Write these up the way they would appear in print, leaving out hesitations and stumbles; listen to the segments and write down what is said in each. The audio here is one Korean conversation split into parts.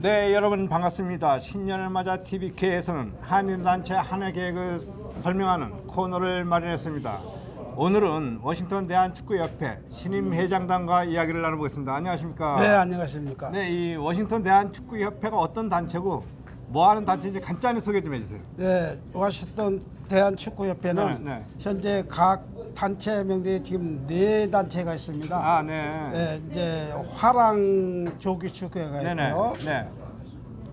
네, 여러분 반갑습니다. 신년을 맞아 TVK에서는 한인단체 한해 계획을 설명하는 코너를 마련했습니다. 오늘은 워싱턴 대한축구협회 신임 회장단과 이야기를 나눠보겠습니다. 안녕하십니까? 네, 안녕하십니까? 네, 이 워싱턴 대한축구협회가 어떤 단체고 뭐 하는 단체인지 간단히 소개 좀 해주세요. 네, 워싱턴 대한축구협회는 네. 현재 각 단체 명단에 지금 4단체가 있습니다. 아, 네. 네, 이제 화랑 조기 축구회가 네네. 있고요. 네.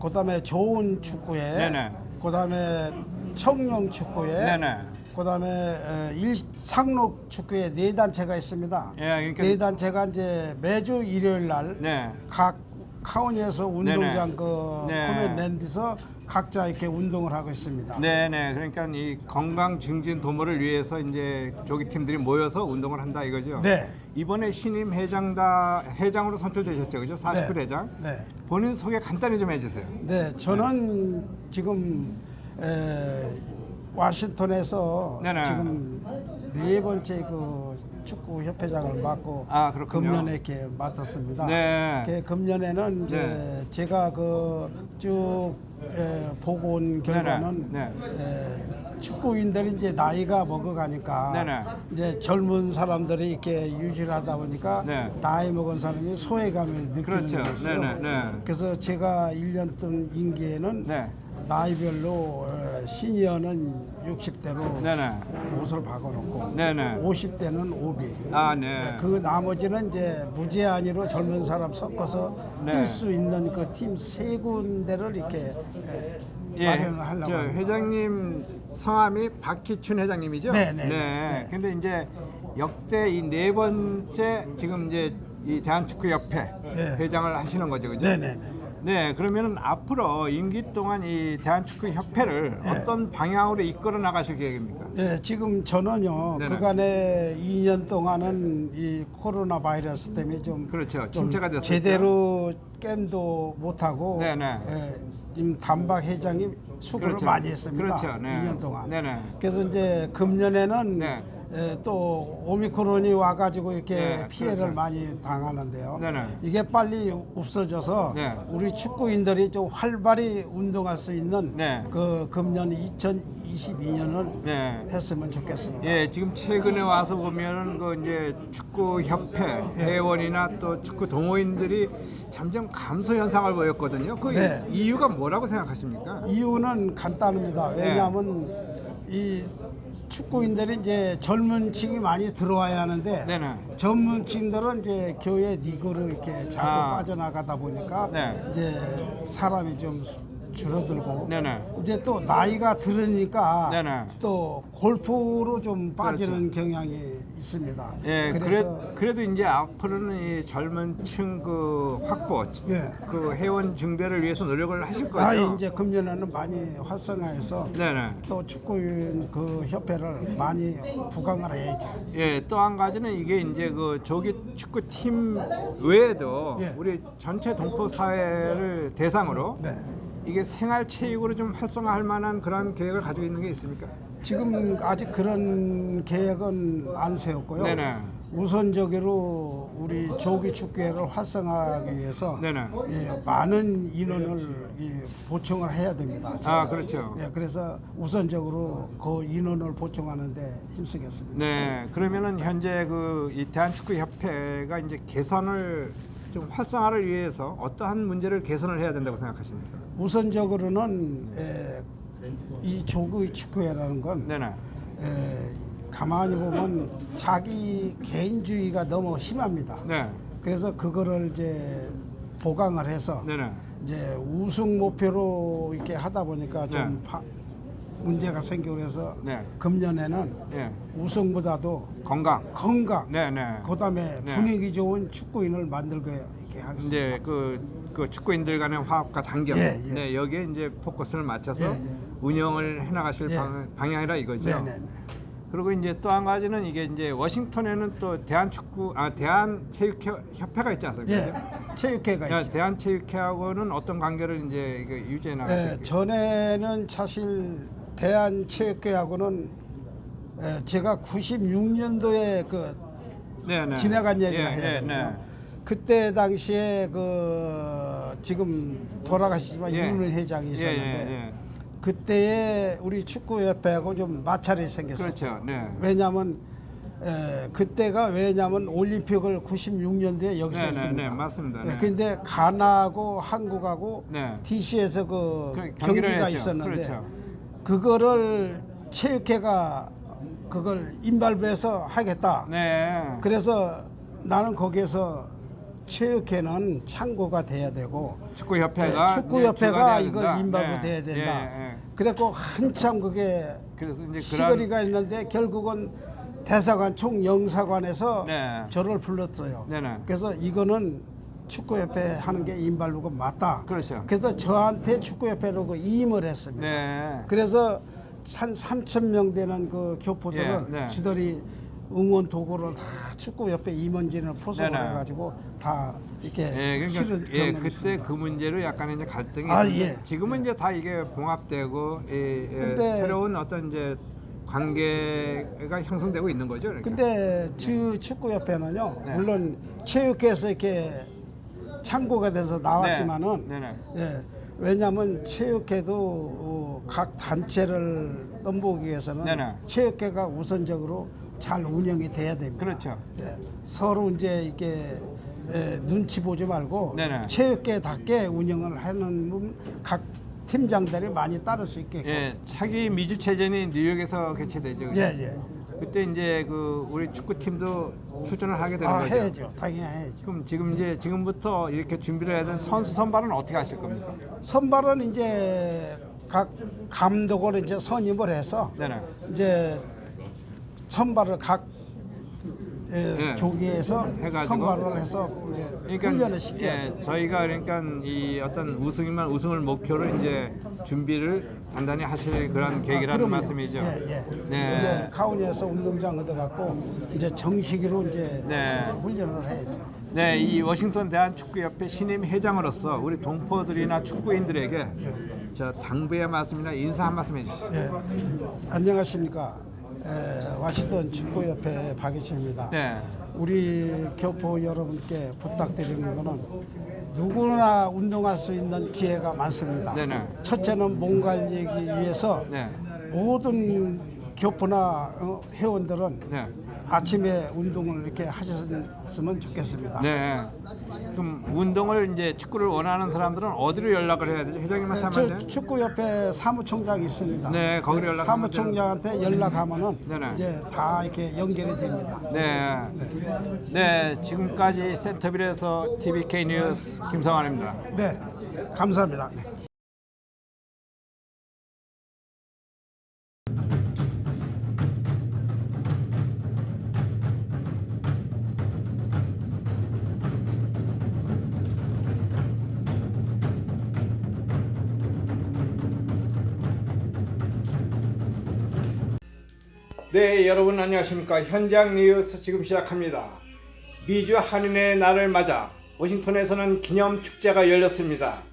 그다음에 좋은 축구회, 네네. 그다음에 청룡 축구회, 네네. 그다음에 상록 축구회 4단체가 있습니다. 예, 그러니까 4단체가 이제 매주 일요일 날 네. 각 카운티에서 운동장 네네. 그 네. 코멘랜드에서 각자 이렇게 운동을 하고 있습니다. 네네. 그러니까 이 건강 증진 도모를 위해서 이제 조기 팀들이 모여서 운동을 한다 이거죠. 네. 이번에 신임 회장으로 선출되셨죠, 그죠? 49대장. 네. 본인 소개 간단히 좀 해주세요. 네, 저는 지금 워싱턴에서 네네. 지금 4번째 그 축구 협회장을 맡고 아, 그렇군요. 금년에 이렇게 맡았습니다. 네. 그 금년에는 이제 네. 제가 그 쭉 보고 온 결과는 네네. 축구인들이 이제 나이가 먹어가니까 네네. 이제 젊은 사람들이 이렇게 유지를 하다 보니까 네. 나이 먹은 사람이 소외감을 느끼는 그렇죠. 게 있어요. 네네. 그래서 제가 1년 동안 임기에는 네. 나이별로 시니어는 60대로 네네. 옷을 바꿔놓고 네네. 50대는 오비. 아, 네. 그 나머지는 이제 무제한으로 젊은 사람 섞어서 네. 뛸 수 있는 그 팀 3군데를 이렇게 예, 마련을 하려고 저 합니다. 회장님 성함이 박희춘 회장님이죠? 네네. 네. 근데 이제 역대 이 4번째 지금 이제 이 대한축구협회 네. 회장을 하시는 거죠, 그죠? 네네네. 네, 그러면은 앞으로 임기 동안 이 대한축구협회를 네. 어떤 방향으로 이끌어 나가실 계획입니까? 네, 지금 저는요 네네. 그간에 2년 동안은 이 코로나 바이러스 때문에 좀 그렇죠. 좀 침체가 됐었죠. 제대로 게임도 못 하고 네네. 지금 단박 회장이 수고를 그렇죠. 많이 했습니다. 그렇죠. 네. 2년 동안. 네네. 그래서 이제 금년에는 네. 또 오미크론이 와가지고 이렇게 네, 피해를 그렇죠. 많이 당하는데요. 네네. 이게 빨리 없어져서 네. 우리 축구인들이 좀 활발히 운동할 수 있는 네. 그 금년 2022년을 네. 했으면 좋겠습니다. 예, 지금 최근에 와서 보면은 그 이제 축구 협회 회원이나 또 축구 동호인들이 점점 감소 현상을 보였거든요. 그 네. 이유가 뭐라고 생각하십니까? 이유는 간단합니다. 왜냐하면 이 축구인들이 이제 젊은 층이 많이 들어와야 하는데 네네. 젊은 층들은 이제 교회 리그로 이렇게 자꾸 아. 빠져나가다 보니까 네. 이제 사람이 좀 줄어들고 네네. 이제 또 나이가 들으니까 네네. 또 골프로 좀 빠지는 그렇죠. 경향이 있습니다. 예, 그래서 그래도 이제 앞으로는 이 젊은 층 그 확보, 예. 그 회원 증대를 위해서 노력을 하실 거죠. 이제 금년에는 많이 활성화해서 네네. 또 축구인 그 협회를 많이 부강을 해야죠. 예, 또 한 가지는 이게 이제 그 조기 축구팀 외에도 예. 우리 전체 동포 사회를 대상으로 네. 이게 생활체육으로 좀 활성화할 만한 그런 계획을 가지고 있는 게 있습니까? 지금 아직 그런 계획은 안 세웠고요. 네네. 우선적으로 우리 조기 축구회를 활성화하기 위해서 네네. 많은 인원을 보충을 해야 됩니다. 아, 그렇죠. 그래서 우선적으로 그 인원을 보충하는데 힘쓰겠습니다. 네, 그러면은 현재 그 이 대한축구협회가 이제 개선을 좀 활성화를 위해서 어떠한 문제를 개선을 해야 된다고 생각하십니까? 우선적으로는 이 조기 축구회라는 건 네네. 가만히 보면 자기 개인주의가 너무 심합니다. 네. 그래서 그거를 이제 보강을 해서 네네. 이제 우승 목표로 이렇게 하다 보니까 좀 네. 문제가 생기고 그래서 네. 금년에는 예. 우승보다도 건강. 건강, 네네. 그다음에 네. 분위기 좋은 축구인을 만들고 이렇게 하겠습니다. 이제 그 축구인들 간의 화합과 단결. 예, 예. 네, 여기에 이제 포커스를 맞춰서 예, 예. 운영을 해나가실 예. 방향이라 이거죠. 네네. 그리고 이제 또 한 가지는 이게 이제 워싱턴에는 또 대한체육협회가 있지 않습니까? 예, 체육회가 있죠. 대한체육회하고는 어떤 관계를 이제 이거 유지해 나가실 거예요? 전에는 사실 대한체육회하고는 제가 96년도에 네네. 지나간 얘기를 예, 해야 예, 되거든요. 네. 그때 당시에 그 지금 돌아가시지만 예. 윤은 회장이 있었는데 예. 그때에 우리 축구협회하고 좀 마찰이 생겼어요. 그렇죠. 네. 왜냐하면 그때가 올림픽을 96년도에 여기서 네, 했습니다. 네, 맞습니다. 네. 근데 가나하고 한국하고 네. DC에서 그 경기를 경기가 했죠. 있었는데 그렇죠. 그거를 체육회가 그걸 임발부해서 하겠다. 네. 그래서 나는 거기에서 체육회는 창구가 돼야 되고 축구협회가 축구협회가 이제 주가 돼야 이걸 된다. 임발부돼야 된다. 예, 예. 그래갖고 한참 그게 그래서 이제 시거리가 있는데 결국은 대사관 총영사관에서 네. 저를 불렀어요. 네네. 그래서 이거는 축구협회 하는 게 임발부가 맞다. 그렇죠. 그래서 저한테 축구협회로 그 임을 했습니다. 네. 그래서 한 3천 명 되는 그 교포들을 예, 네. 지들이 응원 도구를 다 축구협회 임원진을 포섭을 네네. 해가지고 다 이렇게 예, 실은 그러니까 경험이 그때 있습니다. 그 문제로 약간 이제 갈등이 아, 있는데 예. 지금은 이제 다 이게 봉합되고 근데- 새로운 어떤 이제 관계가 형성되고 있는 거죠. 그러니까. 근데 축구협회는요, 네. 물론 체육회에서 이렇게 창구가 돼서 나왔지만은, 네. 네네. 예, 왜냐하면 체육회도 각 단체를 넘보기 위해서는 네네. 체육회가 우선적으로 잘 운영이 돼야 됩니다. 그렇죠. 예, 서로 이제 이렇게 눈치 보지 말고 네네. 체육회답게 운영을 하는 각 팀장들이 많이 따를 수 있게끔. 예, 차기 미주 체전이 뉴욕에서 개최되죠. 그죠? 예. 그때 이제 그 우리 축구팀도 출전을 하게 되는 아, 거죠. 해야죠. 당연히 해야죠. 그럼 지금부터 이렇게 준비를 해야 되는 선수 선발은 어떻게 하실 겁니까? 선발은 이제 각 감독을 이제 선임을 해서 네네. 이제 선발을 각 예. 조기에서 해가지고. 선발을 해서 이제 훈련을 시켜야죠. 저희가 그러니까 이 어떤 우승을 목표로 이제 준비를 단단히 하실 그런 계획이라는 그럼요. 말씀이죠. 예. 네. 이제 카운티에서 운동장 얻어갖고 이제 정식으로 이제 네. 훈련을 해야죠. 네, 이 워싱턴 대한축구협회 신임 회장으로서 우리 동포들이나 축구인들에게 저 당부의 말씀이나 인사 한 말씀 해주시죠. 예. 안녕하십니까. 와시던 축구협회 박예철입니다. 네. 우리 교포 여러분께 부탁드리는 것은 누구나 운동할 수 있는 기회가 많습니다. 네네. 첫째는 몸 관리하기 위해서 네. 모든 교포나 회원들은 네. 아침에 운동을 이렇게 하셨으면 좋겠습니다. 네. 그럼 운동을 이제 축구를 원하는 사람들은 어디로 연락을 해야 되죠? 회장님한테 하면 저 돼요? 축구협회 사무총장이 있습니다. 네, 거기로 연락하면 사무총장한테 연락하면은 네네. 이제 다 이렇게 연결이 됩니다. 네. 네, 지금까지 센터빌에서 TBK 뉴스 김성환입니다. 네, 감사합니다. 네, 여러분 안녕하십니까? 현장 뉴스 지금 시작합니다. 미주 한인의 날을 맞아 워싱턴에서는 기념 축제가 열렸습니다.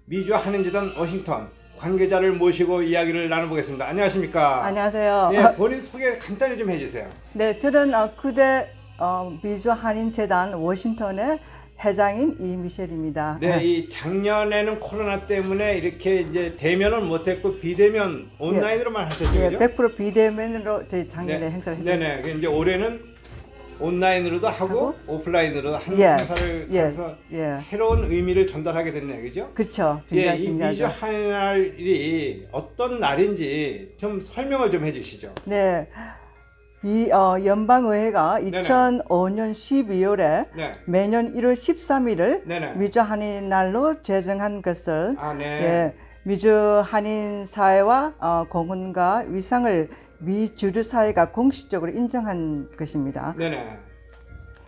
미주 한인재단 워싱턴 관계자를 모시고 이야기를 나눠보겠습니다. 안녕하십니까? 안녕하세요. 예, 본인 소개 간단히 좀 해주세요. 네, 저는 그대 미주 한인재단 워싱턴의 회장인 이미셸입니다. 네, 이 작년에는 코로나 때문에 이렇게 이제 대면은 못했고 비대면 온라인으로만 하셨죠, 예, 그죠? 100% 비대면으로 저희 작년에 행사를 했습니다. 네네. 이제 올해는 온라인으로도 하고 오프라인으로도 하는 예, 행사를 예, 해서 예. 새로운 의미를 전달하게 됐네요, 그죠? 그렇죠. 예, 굉장히 이 미주 중요하죠. 한인날이 어떤 날인지 좀 설명을 좀 해주시죠. 네, 이 연방의회가 네네. 2005년 12월에 네. 매년 1월 13일을 네네. 미주 한인날로 제정한 것을 아, 네. 예, 미주 한인 사회와 공헌과 위상을 미주류 사회가 공식적으로 인정한 것입니다. 네네.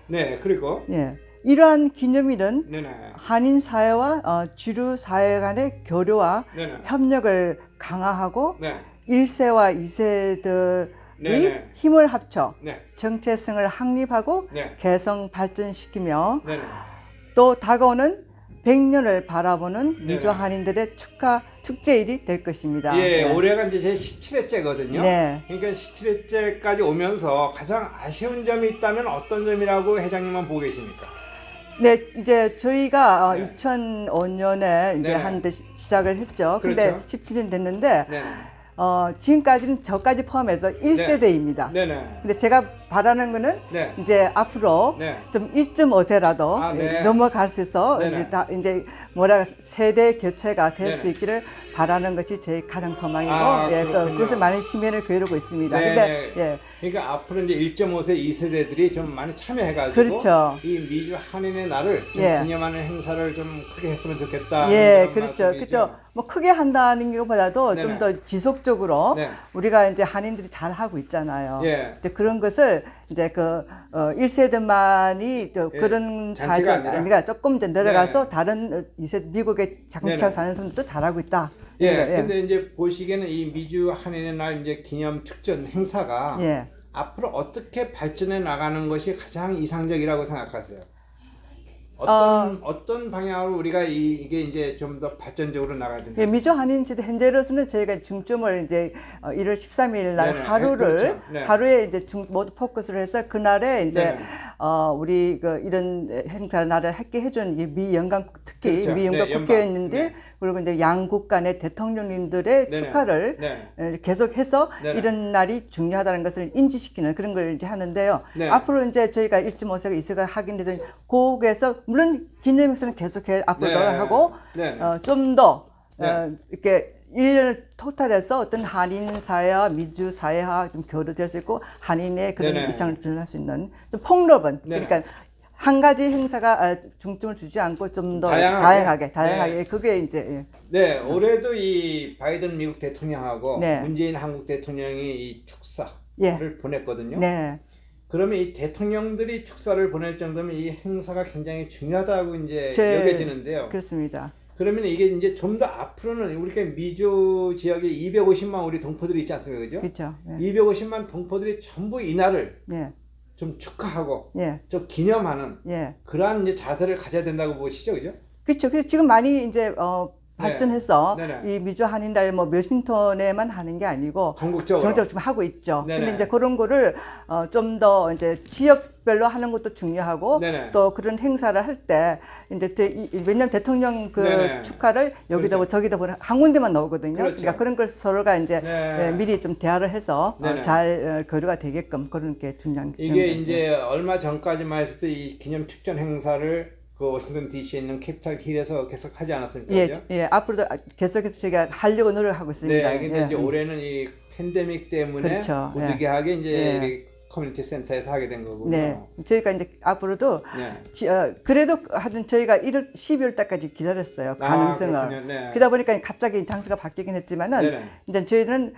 네, 그리고 예, 이러한 기념일은 네네. 한인 사회와 주류 사회 간의 교류와 네네. 협력을 강화하고 네. 1세와 2세들이 네네. 힘을 합쳐 네. 정체성을 확립하고 네. 개성 발전시키며 네네. 또 다가오는 100년을 바라보는 네네. 미주 한인들의 축제일이 될 것입니다. 예, 네. 올해가 이제 제 17회째거든요. 네. 그러니까 17회째까지 오면서 가장 아쉬운 점이 있다면 어떤 점이라고 회장님은 보고 계십니까? 네, 이제 저희가 네. 2005년에 이제 네. 한 대 시작을 했죠. 근데 그렇죠. 17년 됐는데 네. 지금까지는 저까지 포함해서 1세대입니다. 네네. 근데 제가 바라는 거는 네. 이제 앞으로 네. 좀 1.5세라도 아, 네. 넘어갈 수 있어 네네. 이제 뭐라 세대 교체가 될 수 네네. 있기를 바라는 것이 제 가장 소망이고 아, 예, 그렇군요. 그것을 많은 시민을 기울이고 있습니다. 네, 근데 네. 예, 그러니까 앞으로 이제 1.5세 2세대들이 좀 많이 참여해가지고 그렇죠. 이 미주 한인의 날을 좀 예. 기념하는 행사를 좀 크게 했으면 좋겠다. 예, 그런 그렇죠. 말씀이죠. 그렇죠. 뭐 크게 한다는 것보다도 네네. 좀 더 지속적으로 네. 우리가 이제 한인들이 잘 하고 있잖아요. 예. 이제 그런 것을 이제 그 1세대만이 예, 그런 잔치가 사회적 아니라. 아니라 조금 이제 내려가서 네. 다른 2세 미국에 장착 네네. 사는 사람들도 잘하고 있다. 예, 예. 근데 이제 보시기에는 이 미주 한인의 날 이제 기념 축전 행사가 예. 앞으로 어떻게 발전해 나가는 것이 가장 이상적이라고 생각하세요? 어떤 방향으로 우리가 이게 이제 좀 더 발전적으로 나가야 된다? 예, 미주 한인지대 현재로서는 저희가 중점을 이제 1월 13일 날 네네. 하루를 그렇죠. 네. 하루에 이제 모두 포커스를 해서 그날에 이제 네네. 우리 그 이런 행사 날을 함께 해준 이 미 영광국 특히 그렇죠. 미 영광 네, 국회의원님들 네. 그리고 이제 양국 간의 대통령님들의 네네. 축하를 네. 계속해서 네네. 이런 날이 중요하다는 것을 인지시키는 그런 걸 이제 하는데요. 네. 앞으로 이제 저희가 1.5세가 2세가 하긴 되더니 그에서 물론 기념 행사는 계속해 앞으로도 네. 하고 네. 좀 더 네. 이렇게 1년을 토탈해서 어떤 한인 사회와 미주 사회와 좀 교류될 수 있고 한인의 그런 네네. 이상을 드러낼 수 있는 좀 폭넓은 네네. 그러니까 한 가지 행사가 중점을 두지 않고 좀 더 다양하게. 다양하게 그게 이제 예. 네, 올해도 이 바이든 미국 대통령하고 네. 문재인 한국 대통령이 이 축사를 예. 보냈거든요. 네. 그러면 이 대통령들이 축사를 보낼 정도면 이 행사가 굉장히 중요하다고 이제 제- 여겨지는데요. 그렇습니다. 그러면 이게 이제 좀 더 앞으로는 우리가 미주 지역에 250만 우리 동포들이 있지 않습니까? 그죠? 그렇죠. 예. 250만 동포들이 전부 이 날을 예. 좀 축하하고 예. 좀 기념하는 예. 그러한 이제 자세를 가져야 된다고 보시죠, 그죠? 그렇죠. 그래서 지금 많이 이제 발전해서 네네. 이 미주 한인달 뭐 워싱턴에만 하는 게 아니고 전국적으로. 전국적으로 지금 하고 있죠. 네네. 근데 이제 그런 거를 좀 더 이제 지역별로 하는 것도 중요하고 네네. 또 그런 행사를 할 때 이제 왜냐면 대통령 그 네네. 축하를 여기다 그렇죠. 뭐 저기다 뭐 한 군데만 나오거든요. 그렇죠. 그러니까 그런 걸 서로가 이제 네. 미리 좀 대화를 해서 네네. 잘 교류가 되게끔 그런 게 중요한 이게 점이에요. 이제 얼마 전까지만 했을 때 이 기념 축전 행사를 그 워싱턴 DC에 있는 캐피탈 힐에서 계속 하지 않았습니까? 예, 그죠? 예, 앞으로도 계속해서 제가 하려고 노력하고 있습니다. 네, 근데 예. 이제 올해는 이 팬데믹 때문에 그렇죠. 못 예. 되게 하게 이제 예. 이 커뮤니티 센터에서 하게 된 거군요. 네, 저희가 이제 앞으로도 네. 그래도 하여튼 저희가 12월 달까지 기다렸어요. 가능성을. 그렇군요. 네. 그러다 보니까 갑자기 장소가 바뀌긴 했지만은 네네. 이제 저희는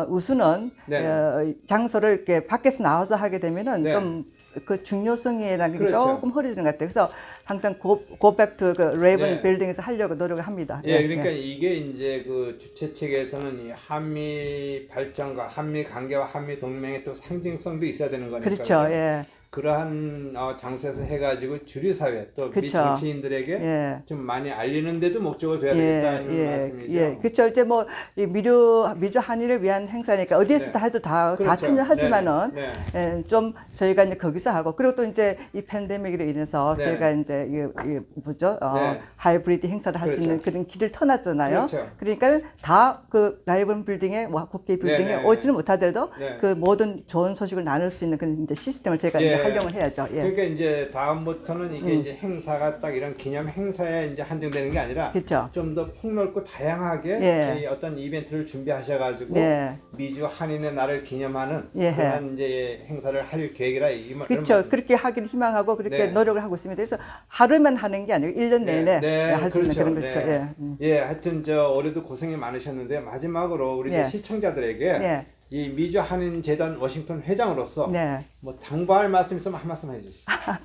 우선은 네네. 장소를 이렇게 밖에서 나와서 하게 되면은 네. 좀 그 중요성이라는 게 그렇죠. 조금 흐려지는 것 같아요. 그래서 항상 고백투 그 레이븐 네. 빌딩에서 하려고 노력을 합니다. 예, 그러니까 이게 이제 그 주최 측에서는 이 한미 발전과 한미 관계와 한미 동맹의 또 상징성도 있어야 되는 거니까. 그렇죠. 그죠? 예. 그러한 장소에서 해가지고 주류 사회 또 미 그렇죠. 정치인들에게 예. 좀 많이 알리는데도 목적으로 돼야 되겠다는 말씀이죠. 예, 그렇죠. 이제 뭐 이 미주 한일을 위한 행사니까 어디에서 네. 다 해도 다 그렇죠. 참여하지만은 네, 예, 좀 저희가 이제 거기서 하고 그리고 또 이제 이 팬데믹으로 인해서 네. 저희가 이제 이 뭐죠? 네. 하이브리드 행사를 할 수 그렇죠. 있는 그런 길을 터놨잖아요. 그렇죠. 그러니까 다 그 라이브 빌딩에 국회 빌딩에 네. 오지는 못하더라도 네. 그 모든 좋은 소식을 나눌 수 있는 그런 이제 시스템을 저희가 예. 이제 활용을 해야죠. 예. 그러니까 이제 다음부터는 이게 이제 행사가 딱 이런 기념 행사에 이제 한정되는 게 아니라 그렇죠. 좀 더 폭넓고 다양하게 예. 이 어떤 이벤트를 준비하셔가지고 예. 미주 한인의 날을 기념하는 예. 그런 이제 행사를 할 계획이라 그렇죠. 그렇게 하기를 희망하고 그렇게 네. 노력을 하고 있습니다. 그래서 하루만 하는 게 아니고 1년 내내 할 수 있는 그렇죠. 그런 거죠. 네. 예. 예, 하여튼 저 올해도 고생이 많으셨는데 마지막으로 우리 네. 이제 시청자들에게 네. 이 미주 한인 재단 워싱턴 회장으로서 네. 뭐 당부할 말씀 있으면 한 말씀 해주시죠.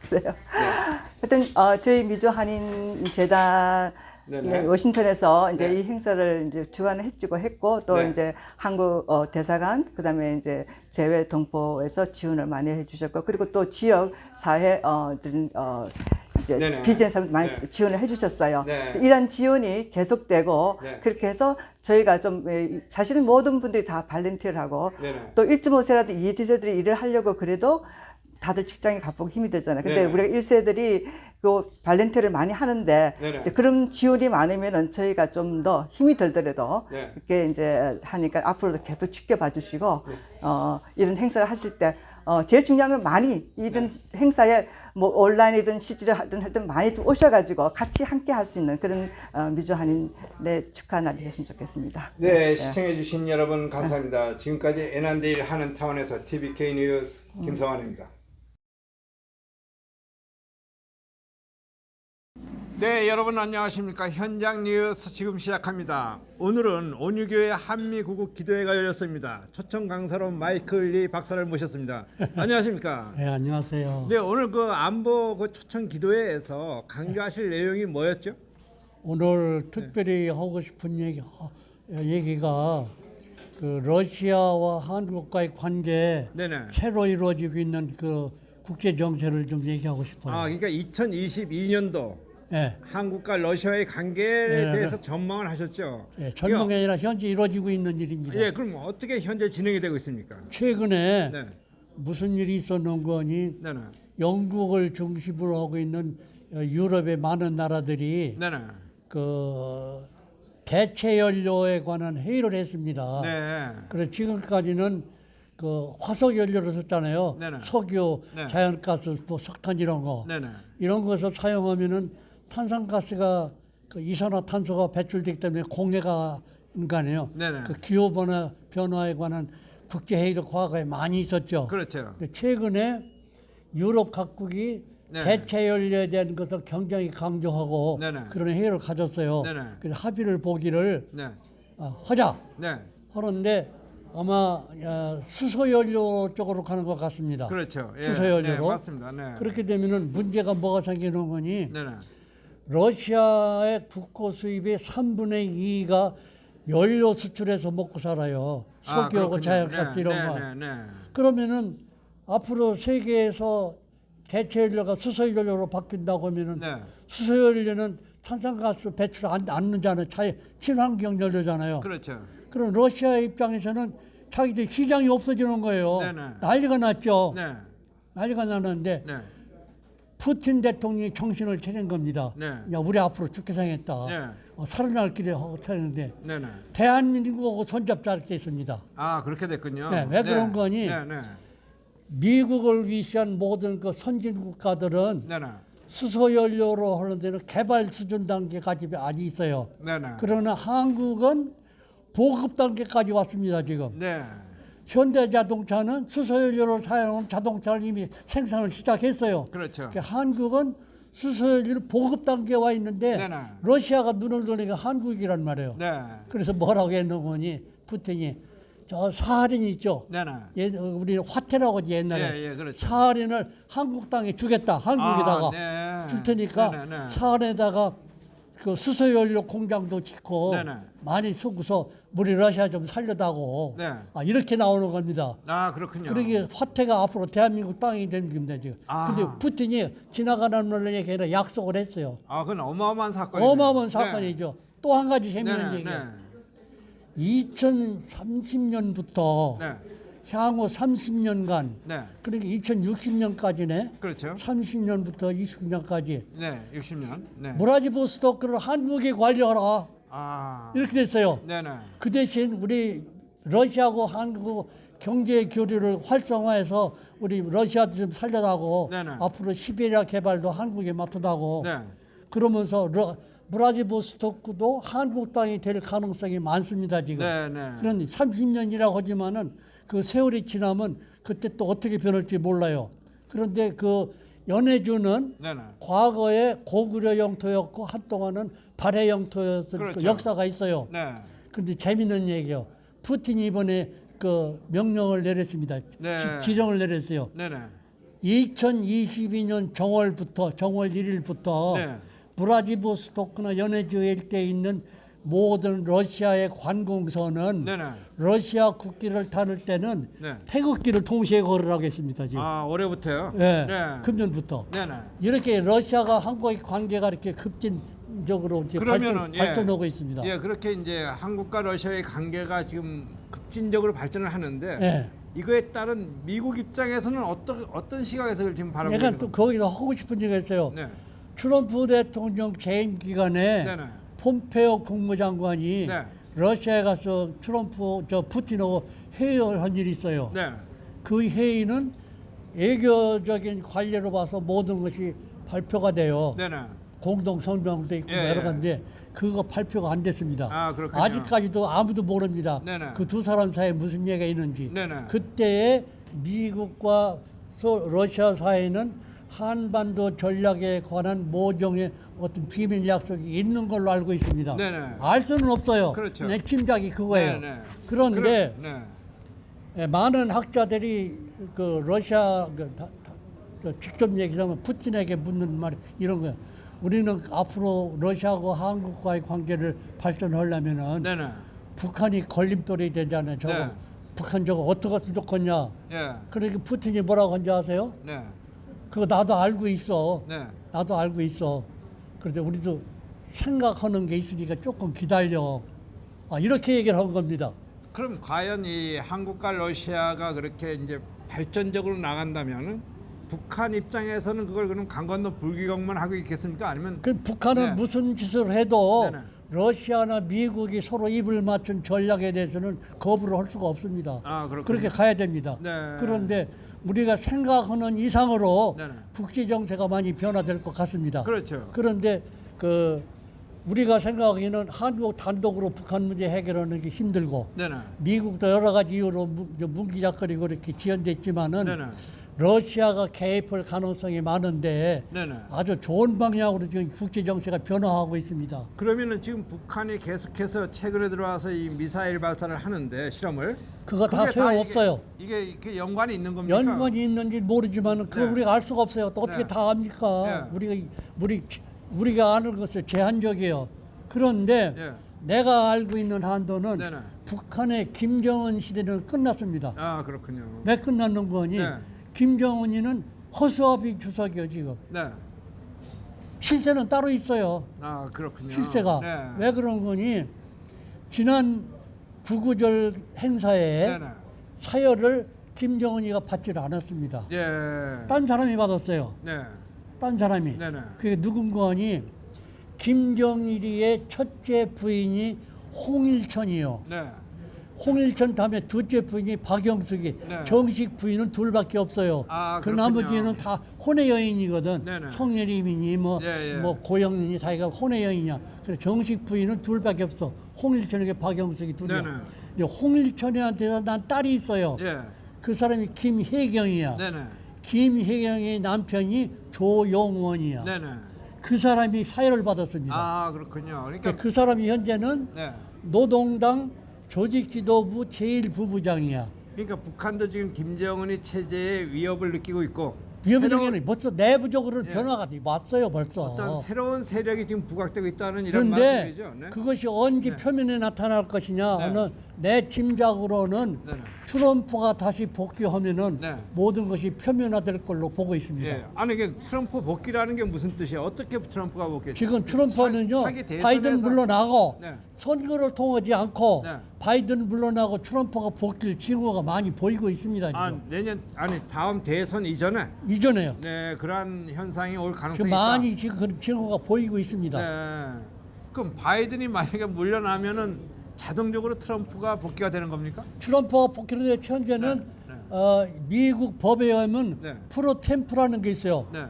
그래요. 네. 하여튼 저희 미주 한인 재단 네네. 워싱턴에서 이제 네. 이 행사를 이제 주관을 해주고 했고 또 네. 이제 한국 대사관 그다음에 이제 재외 동포에서 지원을 많이 해주셨고 그리고 또 지역 사회 이제 네네. 비즈니스 많이 네. 지원을 해주셨어요. 네. 그래서 이런 지원이 계속되고 네. 그렇게 해서 저희가 좀 사실은 모든 분들이 다 발렌티어를 하고 네네. 또 1.5세라도 2세들이 일을 하려고 그래도 다들 직장에 가보고 힘이 들잖아요. 근데 네네. 우리가 1세들이 그 발렌티어를 많이 하는데 네네. 이제 그런 지원이 많으면은 저희가 좀 더 힘이 들더라도 네. 이렇게 이제 하니까 앞으로도 계속 지켜봐 주시고 이런 행사를 하실 때 제일 중요한 건 많이 이런 행사에 뭐 온라인이든 실제로 하든 많이 좀 오셔가지고 같이 함께 할 수 있는 그런 미주 한인의 축하 날이 됐으면 좋겠습니다. 네, 시청해주신 여러분 감사합니다. 지금까지 애난데일 한인타운에서 TBK 뉴스 김성환입니다. 네, 여러분 안녕하십니까. 현장 뉴스 지금 시작합니다. 오늘은 온유교회 한미구국 기도회가 열렸습니다. 초청 강사로 마이클 리 박사를 모셨습니다. 안녕하십니까. 네, 안녕하세요. 네, 오늘 그 안보 그 초청 기도회에서 강조하실 내용이 뭐였죠? 오늘 특별히 하고 싶은 얘기가 그 러시아와 한국과의 관계 네네. 새로 이루어지고 있는 그 국제 정세를 좀 얘기하고 싶어요. 아, 그러니까 2022년도 네, 한국과 러시아의 관계에 네, 대해서 전망을 하셨죠? 네, 전망이 아니라 현재 이루어지고 있는 일입니다. 예, 그럼 어떻게 현재 진행이 되고 있습니까? 최근에 네, 무슨 일이 있었는 거니 네네, 영국을 중심으로 하고 있는 유럽의 많은 나라들이 네네, 그 대체 연료에 관한 회의를 했습니다. 네, 그래 지금까지는 그 화석 연료를 썼잖아요. 네네. 석유, 네. 자연가스, 뭐 석탄 이런 거. 네네, 이런 것을 사용하면은 탄산가스가 그 이산화탄소가 배출되기 때문에 공해가 인간이에요. 네네. 그 기후 변화에 관한 국제 회의도 과거에 많이 있었죠. 그렇죠. 근데 최근에 유럽 각국이 네. 대체 연료에 대한 것을 굉장히 강조하고 네네. 그런 회의를 가졌어요. 네네. 그래서 합의를 보기를 네, 하자. 네, 하는데 아마 수소연료 쪽으로 가는 것 같습니다. 그렇죠. 예, 수소연료로. 네, 맞습니다. 네, 그렇게 되면은 문제가 뭐가 생기는 거니? 네네, 러시아의 국고 수입의 3분의 2가 연료 수출해서 먹고 살아요. 아, 석유하고 그렇군요. 자연가스 네, 이런 거. 네, 네, 네. 그러면은 앞으로 세계에서 대체 연료가 수소연료로 바뀐다고 하면은 네. 수소연료는 탄산가스 배출 안 넣잖아요. 친환경 연료잖아요. 그렇죠. 그럼 러시아 입장에서는 자기들 시장이 없어지는 거예요. 네네. 난리가 났죠. 네, 난리가 나는데 네, 푸틴 대통령이 정신을 차린 겁니다. 네. 야, 우리 앞으로 죽게 생겼다. 네. 살아날 길에 하고 차리는데 네, 네. 대한민국하고 손잡자 이렇게 있습니다. 아, 그렇게 됐군요. 네, 왜 그런 거니? 네, 네, 미국을 위시한 모든 그 선진 국가들은 네, 네, 수소연료로 하는 데는 개발 수준 단계까지 아직 있어요. 네, 네. 그러나 한국은 보급 단계까지 왔습니다, 지금. 네, 현대자동차는 수소연료를 사용한 자동차를 이미 생산을 시작했어요. 그렇죠. 그러니까 한국은 수소연료를 보급 단계에 와 있는데 네네. 러시아가 눈을 돌리니까 한국이란 말이에요. 네, 그래서 뭐라고 했는 거니 푸틴이 저 사할인 있죠. 네, 네. 우리 화태라고 하지 옛날에. 예, 예, 그렇죠. 사할인을 한국 땅에 주겠다. 한국에다가 아, 네. 줄 테니까 네, 네, 네. 사할에다가 그 수소연료 공장도 짓고 네, 네. 많이 쏘고서 우리 러시아 좀 살려다고 네. 이렇게 나오는 겁니다. 아, 그렇군요. 그러게 화태가 앞으로 대한민국 땅이 되는 겁니다 지금. 아. 근데 푸틴이 지나가는 말이 아니라 약속을 했어요. 아, 그건 어마어마한 사건이네요. 어마어마한 사건이죠. 또 한 가지 재미있는 네, 얘기예요. 네, 2030년부터 네, 향후 30년간 네, 그러니까 2060년까지네. 그렇죠. 30년부터 20년까지 네, 60년. 네. 브라디보스토크를 한국에 관리하라 아, 이렇게 됐어요. 네, 네, 그 대신 우리 러시아하고 한국 경제 교류를 활성화해서 우리 러시아도 좀 살려다고 네네. 앞으로 시베리아 개발도 한국에 맡아다고 네, 그러면서 브라디보스토크도 한국 땅이 될 가능성이 많습니다 지금. 네, 네. 그런 30년이라고 하지만은 그 세월이 지나면 그때 또 어떻게 변할지 몰라요. 그런데 그 연해주는 네, 네. 과거에 고구려 영토였고 한동안은 발해 영토였던 그렇죠. 그 역사가 있어요. 네, 그런데 재밌는 얘기요. 푸틴이 이번에 그 명령을 내렸습니다. 네. 지령을 내렸어요. 네, 네. 2022년 정월 1일부터 네. 브라디보스토크나 연해주 일대에 있는 모든 러시아의 관공서는 네, 네. 러시아 국기를 다룰 때는 네. 태극기를 동시에 걸으라고 했습니다. 지금. 아, 올해부터요? 네. 네. 금년부터. 네, 네. 이렇게 러시아가 한국의 관계가 이렇게 급진적으로 이제 그러면은 발전하고 있습니다. 예, 그렇게 이제 한국과 러시아의 관계가 지금 급진적으로 발전을 하는데 예. 이거에 따른 미국 입장에서는 어떤 시각에서 그걸 지금 바라보고 내가 있는 또 겁니까? 거기서 하고 싶은 얘기가 있어요. 네. 트럼프 대통령 재임 기간에 네네. 폼페오 국무장관이 네. 러시아에 가서 푸틴하고 회의를 한 일이 있어요. 네. 그 회의는 외교적인 관례로 봐서 모든 것이 발표가 돼요. 네네. 공동 성명도 있고 예, 여러 예. 가지인데 그거 발표가 안 됐습니다. 아, 그렇군요. 아직까지도 아무도 모릅니다. 네네. 그 두 사람 사이에 무슨 얘기가 있는지. 네네. 그때의 미국과 러시아 사이에는 한반도 전략에 관한 모종의 어떤 비밀 약속이 있는 걸로 알고 있습니다. 네네. 알 수는 없어요. 그렇죠. 내 짐작이 그거예요. 네네. 그런데 네. 많은 학자들이 그 러시아 직접 얘기하면 푸틴에게 묻는 말 이런 거예요. 우리는 앞으로 러시아하고 한국과의 관계를 발전하려면은 네네. 북한이 걸림돌이 되잖아요. 저거 네. 북한 저거 어떻게 하면 좋겠냐. 예. 그러니까 푸틴이 뭐라고 한지 아세요? 네. 그거 나도 알고 있어. 네. 나도 알고 있어. 그런데 우리도 생각하는 게 있으니까 조금 기다려. 이렇게 얘기를 한 겁니다. 그럼 과연 이 한국과 러시아가 그렇게 이제 발전적으로 나간다면은 북한 입장에서는 그걸 그럼 강 건너 불기경만 하고 있겠습니까? 아니면 그 북한은 네. 무슨 짓을 해도 네네. 러시아나 미국이 서로 입을 맞춘 전략에 대해서는 거부를 할 수가 없습니다. 아, 그렇군요. 그렇게 가야 됩니다. 네. 그런데 우리가 생각하는 이상으로 네네. 국제 정세가 많이 변화될 것 같습니다. 그렇죠. 그런데 우리가 생각하기에는 한국 단독으로 북한 문제 해결하는 게 힘들고 네네. 미국도 여러 가지 이유로 문기작거리고 이렇게 지연됐지만은 네네. 러시아가 개입할 가능성이 많은데 네네. 아주 좋은 방향으로 지금 국제 정세가 변화하고 있습니다. 그러면은 지금 북한이 계속해서 최근에 들어와서 이 미사일 발사를 하는데 실험을 그거 다 그게 소용없어요. 이게 연관이 있는 겁니까? 연관이 있는지 모르지만 그거 네. 우리가 알 수가 없어요. 또 어떻게 네. 다 압니까? 네. 우리가 아는 것은 제한적이에요. 그런데 예. 내가 알고 있는 한도는 네네. 북한의 김정은 시대는 끝났습니다. 아, 그렇군요. 왜 끝났는 거니? 네. 김정은이는 허수아비 주석이요 지금. 네. 실세는 따로 있어요. 아, 그렇군요. 실세가. 네. 왜 그런 거니? 지난 구구절 행사에 네네. 사열을 김정은이가 받지를 않았습니다. 예. 딴 사람이 받았어요. 네. 딴 사람이. 네네. 그게 누군가니 김정일이의 첫째 부인이 홍일천이요. 네. 홍일천 다음에 둘째 부인이 박영숙이. 네. 정식 부인은 둘밖에 없어요. 아, 그 그렇군요. 나머지는 다 혼의 여인이거든. 네네. 성예림이니 예, 예. 뭐 고영인이 다 이거 혼의 여인이야. 그래 정식 부인은 둘밖에 없어. 홍일천에게 박영숙이 둘이야. 네네. 근데 홍일천한테 난 딸이 있어요. 예. 그 사람이 김혜경이야. 네네. 김혜경의 남편이 조용원이야. 네네. 그 사람이 사열을 받았습니다. 아, 그렇군요. 그러니까 그 사람이 현재는 네. 노동당 조직지도부 제1부부장이야. 그러니까 북한도 지금 김정은이 체제에 위협을 느끼고 있고 위협적인 벌써 내부적으로는 예. 변화가 왔어요 벌써. 어떤 새로운 세력이 지금 부각되고 있다는 이런 그런데 말씀이죠. 네. 그것이 언제 네. 표면에 나타날 것이냐는 네. 내 짐작으로는 네네. 트럼프가 다시 복귀하면은 네. 모든 것이 표면화될 걸로 보고 있습니다. 예. 아니 이게 트럼프 복귀라는 게 무슨 뜻이에요? 어떻게 트럼프가 복귀? 지금 트럼프는요 차기 대선에서- 바이든 물러나고 네. 선거를 통하지 않고 네. 바이든 물러나고 트럼프가 복귀할 징후가 많이 보이고 있습니다. 지금. 아, 내년 다음 대선 이전에 이전에요. 네, 그러한 현상이 올 지금 가능성이 있다. 많이 지금 그런 징후가 보이고 있습니다. 네. 그럼 바이든이 만약에 물러나면은 자동적으로 트럼프가 복귀가 되는 겁니까? 트럼프가 복귀하는데 현재는 네, 네. 미국 법에 의하면 네. 프로템프라는 게 있어요. 네.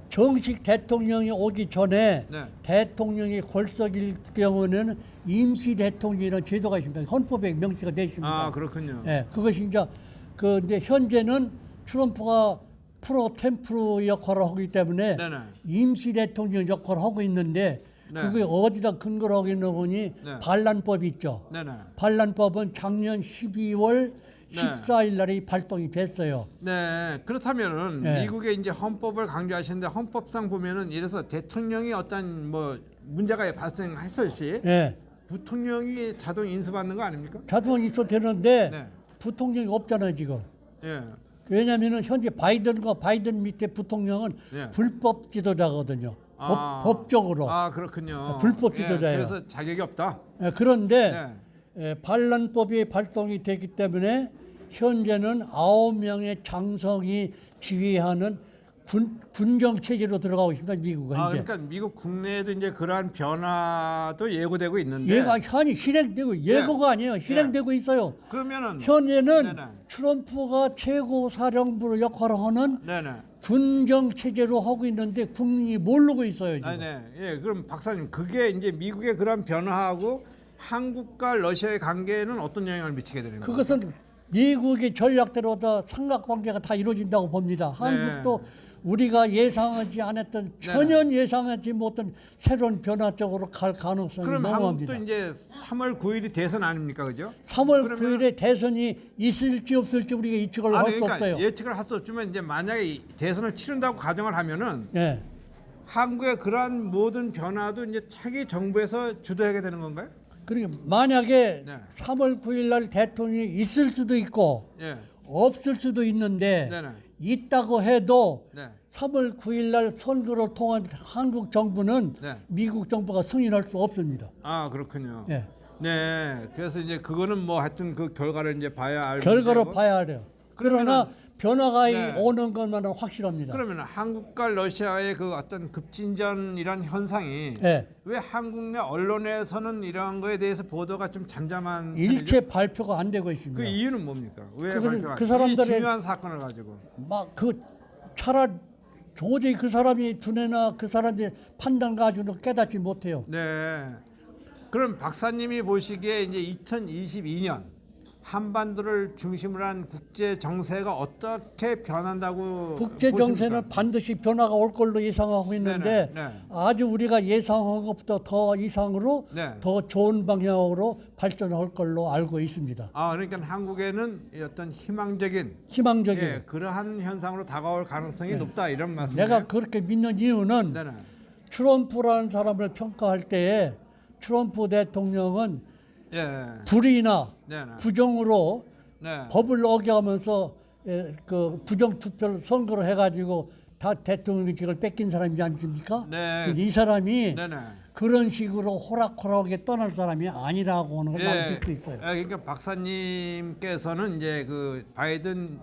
정식 대통령이 오기 전에 네. 대통령이 골석일 경우는 임시 대통령이라는 제도가 있습니다. 헌법에 명시가 되어 있습니다. 아, 그렇군요. 예, 그것이 이제 근데 현재는 트럼프가 프로템프 역할을 하기 때문에 네네. 임시 대통령 역할을 하고 있는데 네. 그게 어디다 근거를 하고 있는 거니 네. 반란법이 있죠. 네네. 반란법은 작년 12월 네. 14일 날에 발동이 됐어요. 네, 그렇다면은 네. 미국의 이제 헌법을 강조하시는데 헌법상 보면은 이래서 대통령이 어떤 뭐 문제가 발생했을 시 예. 부통령이 자동 인수받는 거 아닙니까? 자동이 있어도 되는데 네. 부통령이 없잖아요 지금. 예. 왜냐하면 현재 바이든 밑에 부통령은 네. 불법 지도자거든요. 아. 법적으로. 아, 그렇군요. 불법 지도자예요. 예, 그래서 자격이 없다. 예, 그런데 네. 반란법이 발동이 되기 때문에 현재는 9명의 장성이 지휘하는 군정 체제로 들어가고 있습니다. 미국은 이제. 그러니까 미국 국내에도 이제 그러한 변화도 예고되고 있는데. 얘가 현이 실행되고 예고가 아니에요. 실행되고 있어요. 그러면은 현재는 네네. 트럼프가 최고 사령부 역할을 하는 네네. 군정 체제로 하고 있는데 국민이 모르고 있어요. 지금. 네네. 예, 그럼 박사님 그게 이제 미국의 그런 변화하고 한국과 러시아의 관계에는 어떤 영향을 미치게 되는 거예요? 그것은 미국의 전략대로 다 삼각관계가 다 이루어진다고 봅니다. 네. 한국도 우리가 예상하지 않았던 전혀 예상하지 못한 새로운 변화 쪽으로 갈 가능성이 그럼 너무합니다. 한국도 이제 3월 9일이 대선 아닙니까, 그죠? 3월 그러면- 9일에 대선이 있을지 없을지 우리가 예측을 할 수 그러니까 없어요. 예측을 할 수 없지만 이제 만약에 이 대선을 치른다고 가정을 하면은 예. 한국의 그러한 모든 변화도 이제 차기 정부에서 주도하게 되는 건가요? 그러니까 만약에 네. 3월 9일 날 대통령이 있을 수도 있고 예. 없을 수도 있는데 네네. 있다고 해도 네. 3월 9일 날 선거를 통한 한국 정부는 네. 미국 정부가 승인할 수 없습니다. 아, 그렇군요. 예. 네. 그래서 이제 그거는 뭐 하여튼 그 결과를 이제 봐야 알 결과로 문제고. 봐야 해요. 그러나 변화가 네. 오는 것만은 확실합니다. 그러면 한국과 러시아의 그 어떤 급진전 이런 현상이 예. 왜 한국 내 언론에서는 이런 거에 대해서 보도가 좀 잠잠한 일체 편이죠? 발표가 안 되고 그 있습니다. 이유는 뭡니까? 왜 그것은 발표가 그 이 사람들의- 중요한 사건을 가지고 막 그 차라리 도저히 그 사람이 두뇌나 그 사람의 판단 가지고는 깨닫지 못해요. 네. 그럼 박사님이 보시기에 이제 2022년 한반도를 중심으로 한 국제 정세가 어떻게 변한다고 국제 보십니까? 정세는 반드시 변화가 올 걸로 예상하고 있는데 네네, 네. 아주 우리가 예상한 것보다 더 이상으로 네. 더 좋은 방향으로 발전할 걸로 알고 있습니다. 아, 그러니까 한국에는 이 어떤 희망적인 희망적인. 예, 그러한 현상으로 다가올 가능성이 높다 이런 말씀이에요. 내가 그렇게 믿는 이유는 네네. 트럼프라는 사람을 평가할 때에 트럼프 대통령은 예. 불의나 네네. 부정으로 네. 법을 어겨가면서 그 부정 투표를 선거를 해가지고 다 대통령직을 뺏긴 사람이지 않습니까? 네. 근데 이 사람이 네네. 그런 식으로 호락호락하게 떠날 사람이 아니라고 하는 걸 나도 믿고 있어요. 그러니까 박사님께서는 이제 그 바이든이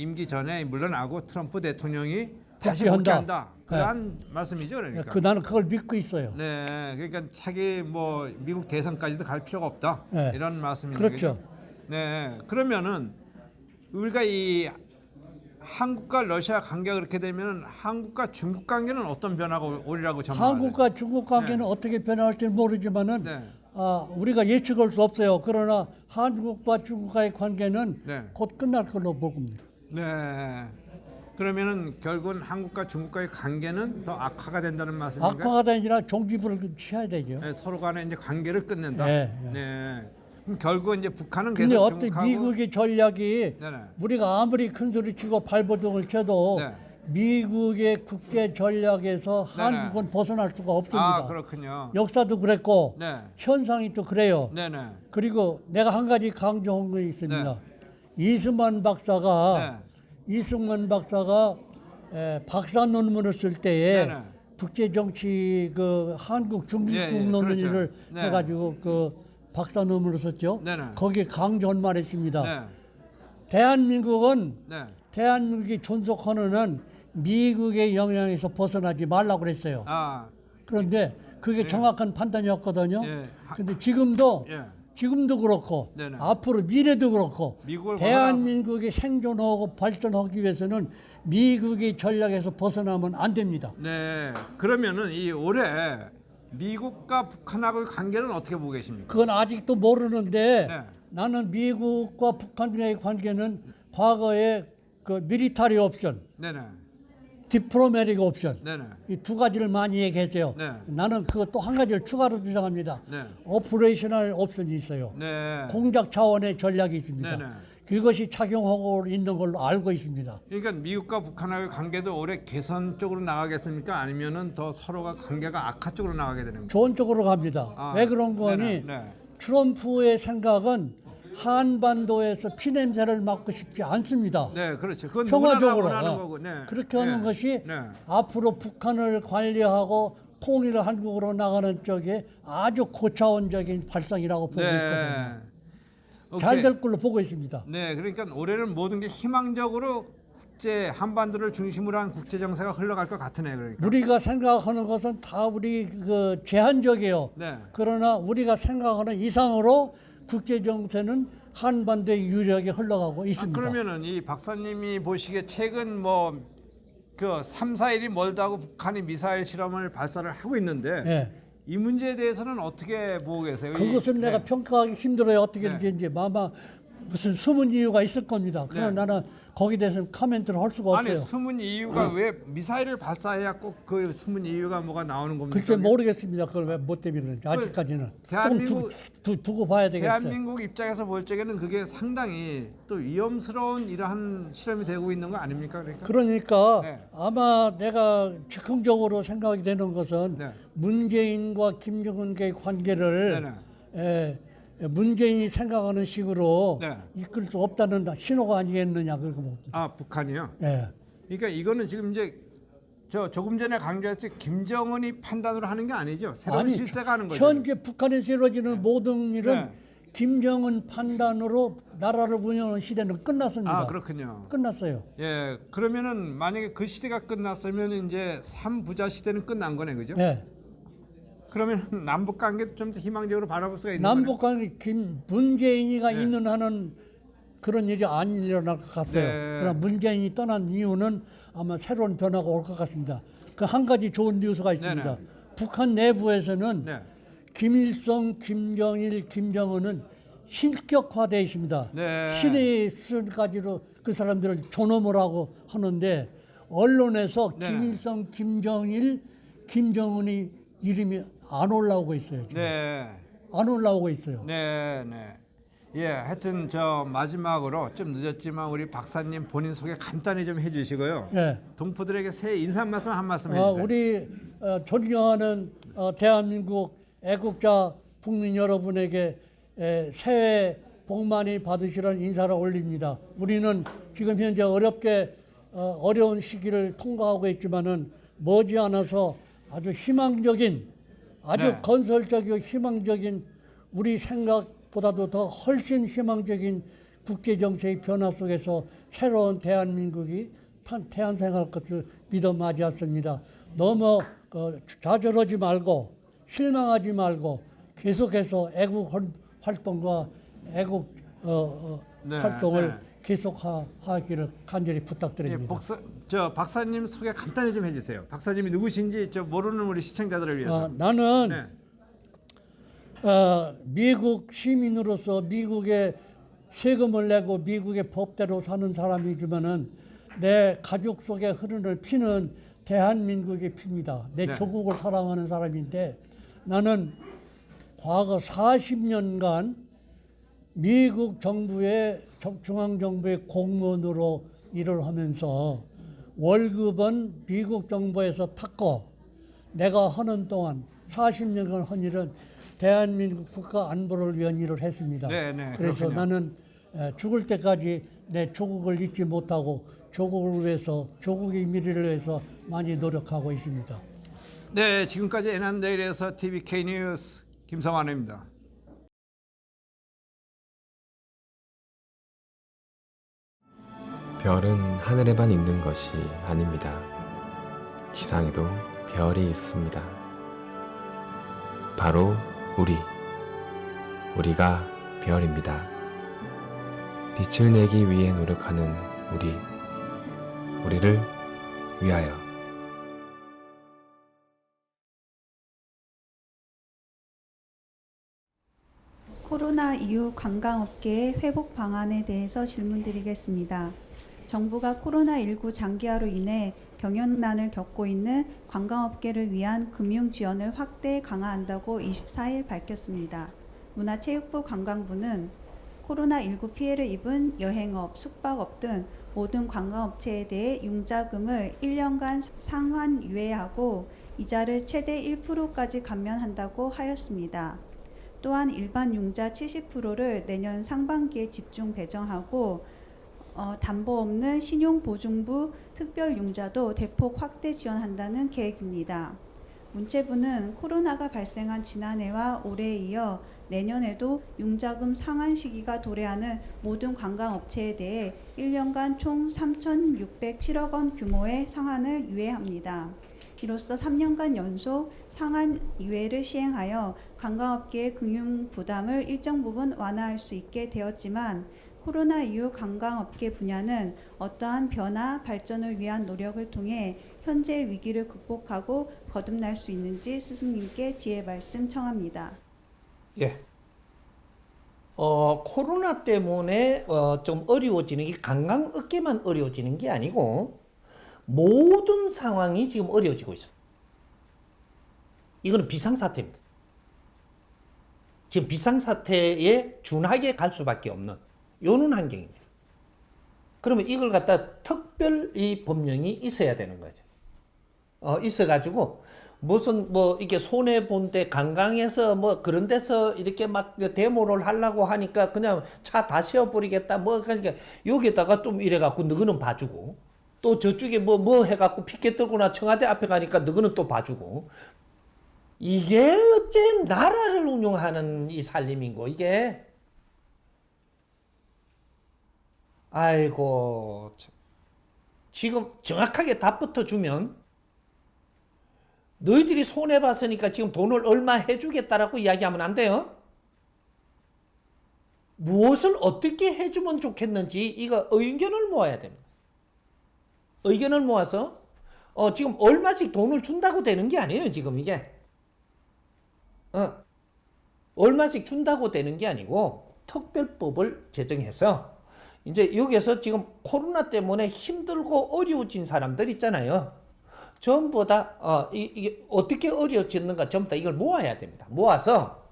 임기 전에 물러나고 트럼프 대통령이 다시 복귀한다. 복귀한다. 그러한 말씀이죠, 그러니까. 나는 그걸 믿고 있어요. 네, 그러니까 차기 뭐 미국 대선까지도 갈 필요가 없다. 네. 이런 말씀이죠. 그렇죠. 네, 그러면은 우리가 이 한국과 러시아 관계가 그렇게 되면 한국과 중국 관계는 어떤 변화가 오리라고 전망하세요? 한국과 중국 관계는 네. 어떻게 변할지 모르지만은 네. 우리가 예측할 수 없어요. 그러나 한국과 중국과의 관계는 네. 곧 끝날 걸로 보입니다. 네. 그러면은 결국은 한국과 중국과의 관계는 더 악화가 된다는 말씀인가요? 악화가 되니라 종지부를 취해야 되죠. 네, 서로 간에 이제 관계를 끊는다. 네, 네. 그럼 결국은 이제 북한은 근데 계속 어떤 중국하고 미국의 전략이 네네. 우리가 아무리 큰 소리 치고 발버둥을 쳐도 네. 미국의 국제 전략에서 네네. 한국은 벗어날 수가 없습니다. 아, 그렇군요. 역사도 그랬고 네. 현상이 또 그래요. 네네. 그리고 내가 한 가지 강조한 거 있습니다. 네. 이승만 박사가 박사 논문을 쓸 때에 네네. 국제 정치 그 한국 중립국 예, 예, 논문을 그렇죠. 네. 해가지고 그 박사 논문을 썼죠. 네네. 거기에 강조한 말이 있습니다. 네. 대한민국은 네. 대한민국이 존속하는 미국의 영향에서 벗어나지 말라고 그랬어요. 아, 그런데 그게 정확한 판단이었거든요. 예. 근데 지금도 예. 지금도 그렇고 네네. 앞으로 미래도 그렇고 미국을 대한민국이 생존하고 발전하기 위해서는 미국의 전략에서 벗어나면 안 됩니다. 네. 그러면은 이 올해 미국과 북한하고의 관계는 어떻게 보고 계십니까? 그건 아직도 모르는데 네. 나는 미국과 북한의 관계는 과거에 그 미리터리 옵션, 네네. 디플로매틱 옵션 네네. 이 두 가지를 많이 얘기했어요. 네. 나는 그거 또 한 가지를 추가로 주장합니다. 네. 오퍼레이셔널 옵션이 있어요. 네. 공작 차원의 전략이 있습니다. 네네. 그것이 착용하고 있는 걸로 알고 있습니다. 그러니까 미국과 북한하고의 관계도 올해 개선 쪽으로 나가겠습니까? 아니면은 더 서로가 관계가 악화 쪽으로 나가게 되는 거예요? 좋은 쪽으로 갑니다. 아, 왜 그런 거니? 네네, 네. 트럼프의 생각은 한반도에서 피냄새를 맡고 싶지 않습니다. 네, 그렇죠. 그건 평화적으로 누구나 다 원하는 거고. 네. 그렇게 하는 네. 것이 네. 앞으로 북한을 관리하고 통일을 한국으로 나가는 쪽에 아주 고차원적인 발상이라고 보고 있거든요. 잘 될 걸로 보고 있습니다. 네, 그러니까 올해는 모든 게 희망적으로 국제 한반도를 중심으로 한 국제 정세가 흘러갈 것 같으네요. 그러니까. 우리가 생각하는 것은 다 우리 그 제한적이에요. 네. 그러나 우리가 생각하는 이상으로 국제 정세는 한반도에 유리하게 흘러가고 있습니다. 그러면은 이 박사님이 보시기에 최근 뭐 그 3, 4일이 멀다 하고 북한이 미사일 실험을 발사를 하고 있는데 예. 이 문제에 대해서는 어떻게 보고 계세요? 그것은 내가 네. 평가하기 힘들어요. 어떻게 네. 될지 아마 무슨 숨은 이유가 있을 겁니다. 그러나 네. 나는 거기에 대해서는 코멘트를 할 수가 없어요. 아니 숨은 이유가 왜 미사일을 발사해야 꼭 그 숨은 이유가 뭐가 나오는 겁니까? 글쎄 모르겠습니다. 그걸 왜 뭐 때문에 아직까지는 대한민국- 조금 두고 봐야 되겠어요. 대한민국 입장에서 볼 적에는 그게 상당히 또 위험스러운 이러한 실험이 되고 있는 거 아닙니까? 그러니까 네. 아마 내가 즉흥적으로 생각이 되는 것은 네. 문재인과 김정은과의 관계를 문재인이 생각하는 식으로 네. 이끌 수 없다는 신호가 아니겠느냐 그렇게 봅니다. 아 북한이요? 예. 그러니까 이거는 지금 이제 저 조금 전에 강조했듯이 김정은이 판단으로 하는 게 아니죠. 새로운 아니, 실세가 하는 거죠. 현재 북한에서 이루어지는 모든 일은 네. 김정은 판단으로 나라를 운영하는 시대는 끝났습니다. 아 그렇군요. 끝났어요. 예, 그러면은 만약에 그 시대가 끝났으면 이제 삼부자 시대는 끝난 거네, 그죠? 예. 그러면 남북 관계도 좀 더 희망적으로 바라볼 수가 있는 남북 거네. 관계 문재인이가 네. 있는 한은 그런 일이 안 일어날 것 같아요. 네. 그러나 문재인이 떠난 이유는 아마 새로운 변화가 올 것 같습니다. 그 한 가지 좋은 뉴스가 있습니다. 네네. 북한 내부에서는 네. 김일성, 김정일, 김정은은 신격화되어 있습니다. 네. 신의 수준까지로 그 사람들을 존엄을 하는데 언론에서 네. 김일성, 김정일, 김정은이 이름이 안 올라오고 있어요. 지금. 네. 안 올라오고 있어요. 네, 네. 예, 하여튼 저 마지막으로 좀 늦었지만 우리 박사님 본인 소개 간단히 좀 해주시고요. 예. 동포들에게 새해 인사 말씀 한 말씀 해주세요. 우리 존경하는 대한민국 애국자 국민 여러분에게 새해 복 많이 받으시라는 인사를 올립니다. 우리는 지금 현재 어려운 시기를 통과하고 있지만은 머지않아서 아주 희망적인, 아주 네. 건설적이고 희망적인 우리 생각보다도 더 훨씬 희망적인 국제 정세의 변화 속에서 새로운 대한민국이 태안생할 것을 믿어 맞이했습니다. 너무 좌절하지 말고 실망하지 말고 계속해서 애국 활동과 애국 네, 활동을 네. 계속하기를 간절히 예, 부탁드립니다. 박사님 소개 간단히 좀 해주세요. 박사님이 누구신지 저 모르는 우리 시청자들을 위해서. 나는 네. 미국 시민으로서 미국에 세금을 내고 미국의 법대로 사는 사람이지만은 내 가족 속에 흐르는 피는 대한민국의 피입니다. 내 네. 조국을 사랑하는 사람인데 나는 과거 40년간 미국 정부의 중앙정부의 공무원으로 일을 하면서 월급은 미국 정부에서 탔고 내가 하는 동안 40년간 한 일은 대한민국 국가 안보를 위한 일을 했습니다. 네, 네, 그래서 그렇군요. 나는 죽을 때까지 내 조국을 잊지 못하고 조국을 위해서 조국의 미래를 위해서 많이 노력하고 있습니다. 네, 지금까지 애난데일에서 TVK 뉴스 김성환입니다. 별은 하늘에만 있는 것이 아닙니다. 지상에도 별이 있습니다. 바로 우리가 별입니다. 빛을 내기 위해 노력하는 우리를 위하여. 코로나 이후 관광업계의 회복 방안에 대해서 질문드리겠습니다. 정부가 코로나19 장기화로 인해 경영난을 겪고 있는 관광업계를 위한 금융 지원을 확대 강화한다고 24일 밝혔습니다. 문화체육부 관광부는 코로나19 피해를 입은 여행업, 숙박업 등 모든 관광업체에 대해 융자금을 1년간 상환 유예하고 이자를 최대 1%까지 감면한다고 하였습니다. 또한 일반 융자 70%를 내년 상반기에 집중 배정하고 담보 없는 신용보증부 특별융자도 대폭 확대 지원한다는 계획입니다. 문체부는 코로나가 발생한 지난해와 올해에 이어 내년에도 융자금 상환 시기가 도래하는 모든 관광업체에 대해 1년간 총 3,607억 원 규모의 상환을 유예합니다. 이로써 3년간 연속 상한 유예를 시행하여 관광업계의 금융 부담을 일정 부분 완화할 수 있게 되었지만 코로나 이후 관광업계 분야는 어떠한 변화, 발전을 위한 노력을 통해 현재의 위기를 극복하고 거듭날 수 있는지 스승님께 지혜 말씀 청합니다. 예. 코로나 때문에 좀 어려워지는 게 관광업계만 어려워지는 게 아니고 모든 상황이 지금 어려워지고 있습니다. 이거는 비상사태입니다. 지금 비상사태에 준하게 갈 수밖에 없는 요런 환경입니다. 그러면 이걸 갖다 특별 이 법령이 있어야 되는 거죠. 있어가지고 무슨 뭐 이게 손해 본데 관광에서 뭐 그런 데서 이렇게 막 데모를 하려고 하니까 그냥 차 다 세워버리겠다 뭐 그러니까 여기다가 좀 이래갖고 너희는 봐주고 또 저쪽에 뭐 해갖고 피켓 들고나 청와대 앞에 가니까 너희는 또 봐주고 이게 어째 나라를 운영하는 이 살림인고 이게. 아이고 참. 지금 정확하게 답부터 주면 너희들이 손해봤으니까 지금 돈을 얼마 해주겠다라고 이야기하면 안 돼요. 무엇을 어떻게 해주면 좋겠는지 이거 의견을 모아야 됩니다. 의견을 모아서 지금 얼마씩 돈을 준다고 되는 게 아니에요. 지금 이게 얼마씩 준다고 되는 게 아니고 특별법을 제정해서 이제 여기서 지금 코로나 때문에 힘들고 어려워진 사람들 있잖아요. 전부 다 이게 어떻게 어려워졌는가 전부 다 이걸 모아야 됩니다. 모아서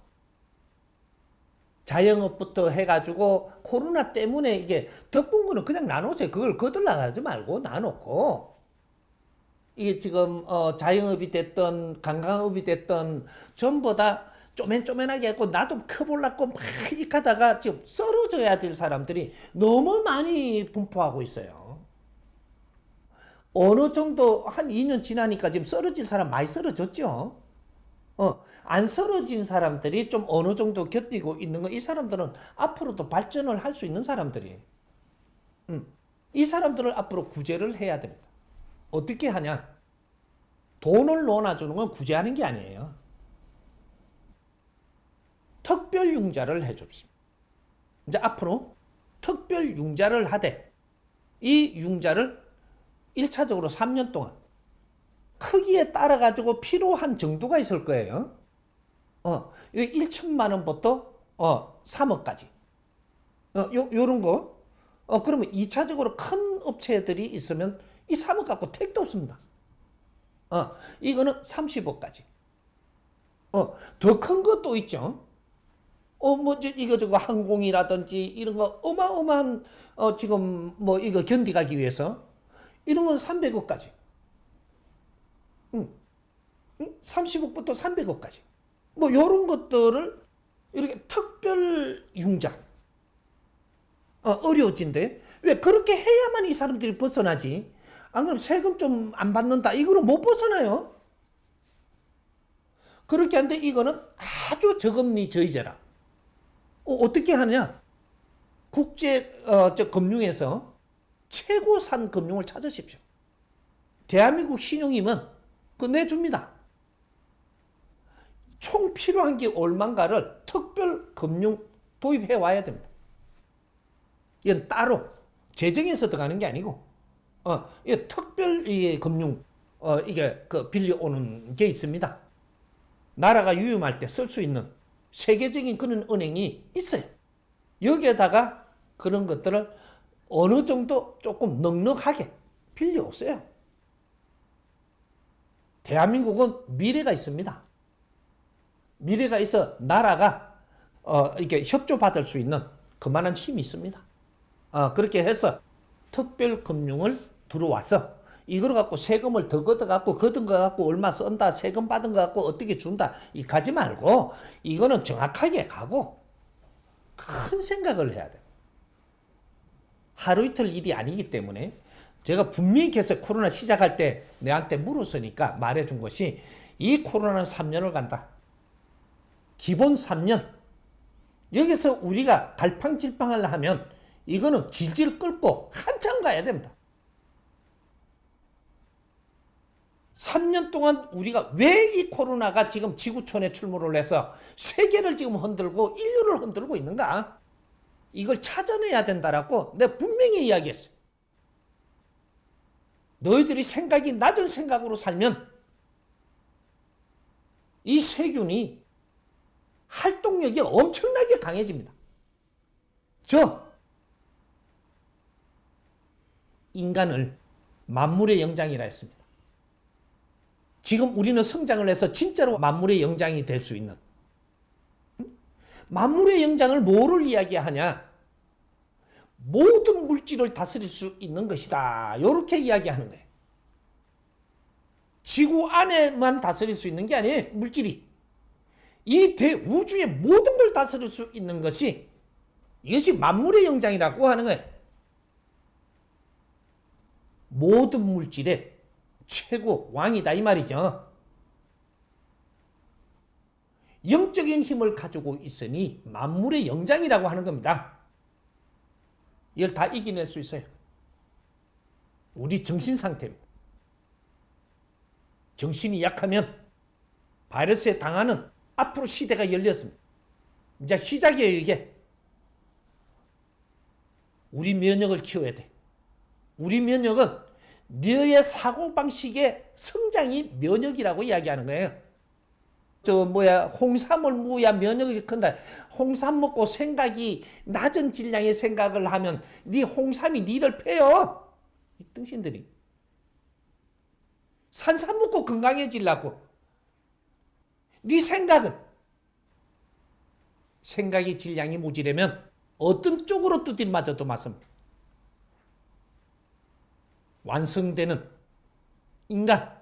자영업부터 해가지고 코로나 때문에 이게 덕분 거는 그냥 나누세요. 그걸 거들나가지 말고 나누고 이게 지금 자영업이 됐던 관광업이 됐던 전부 다 쪼맨쪼맨하게 했고 나도 커보려고 막 익하다가 지금 썰어져야 될 사람들이 너무 많이 분포하고 있어요. 어느 정도 한 2년 지나니까 지금 썰어질 사람 많이 썰어졌죠. 안 썰어진 사람들이 좀 어느 정도 견디고 있는 거 이 사람들은 앞으로도 발전을 할 수 있는 사람들이에요. 이 사람들을 앞으로 구제를 해야 됩니다. 어떻게 하냐? 돈을 놓아주는 건 구제하는 게 아니에요. 특별 융자를 해줍시다. 이제 앞으로 특별 융자를 하되 이 융자를 1차적으로 3년 동안 크기에 따라 가지고 필요한 정도가 있을 거예요. 1천만 원부터 3억까지. 요런 거. 그러면 2차적으로 큰 업체들이 있으면 이 3억 갖고 택도 없습니다. 이거는 30억까지. 더 큰 것도 있죠. 이거 저거 항공이라든지 이런 거 어마어마한 지금 뭐 이거 견디가기 위해서 이런 건 300억까지. 30억부터 300억까지. 뭐 요런 것들을 이렇게 특별 융자. 어려워진대. 왜 그렇게 해야만 이 사람들이 벗어나지. 안 그러면 세금 좀 안 받는다. 이거는 못 벗어나요. 그렇게 하는데 이거는 아주 저금리 저이자라. 어떻게 하냐? 국제 금융에서 최고산 금융을 찾으십시오. 대한민국 신용임은 그거 내줍니다. 총 필요한 게 얼마인가를 특별 금융 도입해 와야 됩니다. 이건 따로 재정에서 들어가는 게 아니고, 이게 특별 금융 이게 빌려오는 게 있습니다. 나라가 유임할 때 쓸 수 있는 세계적인 그런 은행이 있어요. 여기에다가 그런 것들을 어느 정도 조금 넉넉하게 빌려오세요. 대한민국은 미래가 있습니다. 미래가 있어 나라가 이렇게 협조받을 수 있는 그만한 힘이 있습니다. 그렇게 해서 특별금융을 들어와서 이걸 갖고 세금을 더 걷어갖고 걷은 거 갖고 얼마 쓴다 세금 받은 거 갖고 어떻게 준다 이 가지 말고 이거는 정확하게 가고 큰 생각을 해야 돼요. 하루 이틀 일이 아니기 때문에 제가 분명히 계속 코로나 시작할 때 내한테 물었으니까 말해준 것이 이 코로나는 3년을 간다. 기본 3년. 여기서 우리가 갈팡질팡을 하면 이거는 질질 끌고 한참 가야 됩니다. 3년 동안 우리가 왜 이 코로나가 지금 지구촌에 출몰을 해서 세계를 지금 흔들고 인류를 흔들고 있는가? 이걸 찾아내야 된다라고 내가 분명히 이야기했어요. 너희들이 생각이 낮은 생각으로 살면 이 세균이 활동력이 엄청나게 강해집니다. 인간을 만물의 영장이라 했습니다. 지금 우리는 성장을 해서 진짜로 만물의 영장이 될 수 있는, 만물의 영장을 뭐를 이야기하냐? 모든 물질을 다스릴 수 있는 것이다. 이렇게 이야기하는 거예요. 지구 안에만 다스릴 수 있는 게 아니에요. 물질이. 이 대우주의 모든 걸 다스릴 수 있는 것이, 이것이 만물의 영장이라고 하는 거예요. 모든 물질의 최고 왕이다 이 말이죠. 영적인 힘을 가지고 있으니 만물의 영장이라고 하는 겁니다. 이걸 다 이겨낼 수 있어요. 우리 정신 상태입니다. 정신이 약하면 바이러스에 당하는 앞으로 시대가 열렸습니다. 이제 시작이에요, 이게. 우리 면역을 키워야 돼. 우리 면역은 너의 사고방식의 성장이 면역이라고 이야기하는 거예요. 홍삼을 먹어야 면역이 큰다. 홍삼 먹고 생각이 낮은 질량의 생각을 하면 네 홍삼이 니를 패요. 이 등신들이. 산삼 먹고 건강해지려고. 네 생각이 질량이 모자라면 어떤 쪽으로 두들맞아도 맞습니다. 완성되는 인간,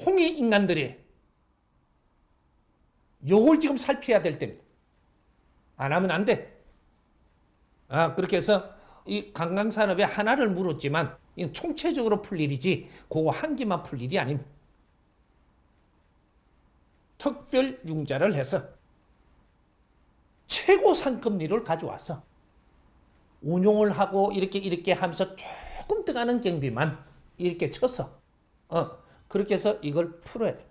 홍의 인간들이 요걸 지금 살펴야 될 때입니다. 안 하면 안 돼. 그렇게 해서 이 관광산업에 하나를 물었지만 이건 총체적으로 풀 일이지 그거 한 개만 풀 일이 아닙니다. 특별 융자를 해서 최고 상금리를 가져와서 운용을 하고 이렇게 하면서 조금 들어가는 경비만 이렇게 쳐서 그렇게 해서 이걸 풀어야 돼.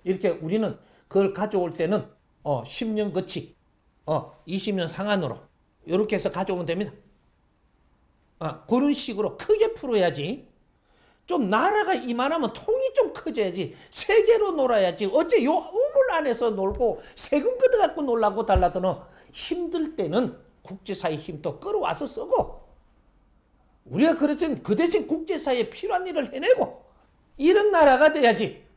이렇게 우리는 그걸 가져올 때는 10년 거치 20년 상한으로 이렇게 해서 가져오면 됩니다. 그런 식으로 크게 풀어야지. 좀 나라가 이만하면 통이 좀 커져야지. 세계로 놀아야지. 어째 요 우물 안에서 놀고 세금 걷어갖고 놀라고 달라더니 힘들 때는 국제사회 힘도 끌어와서 쓰고 우리가 그렇지는 그 대신 국제사회에 필요한 일을 해내고 이런 나라가 돼야지.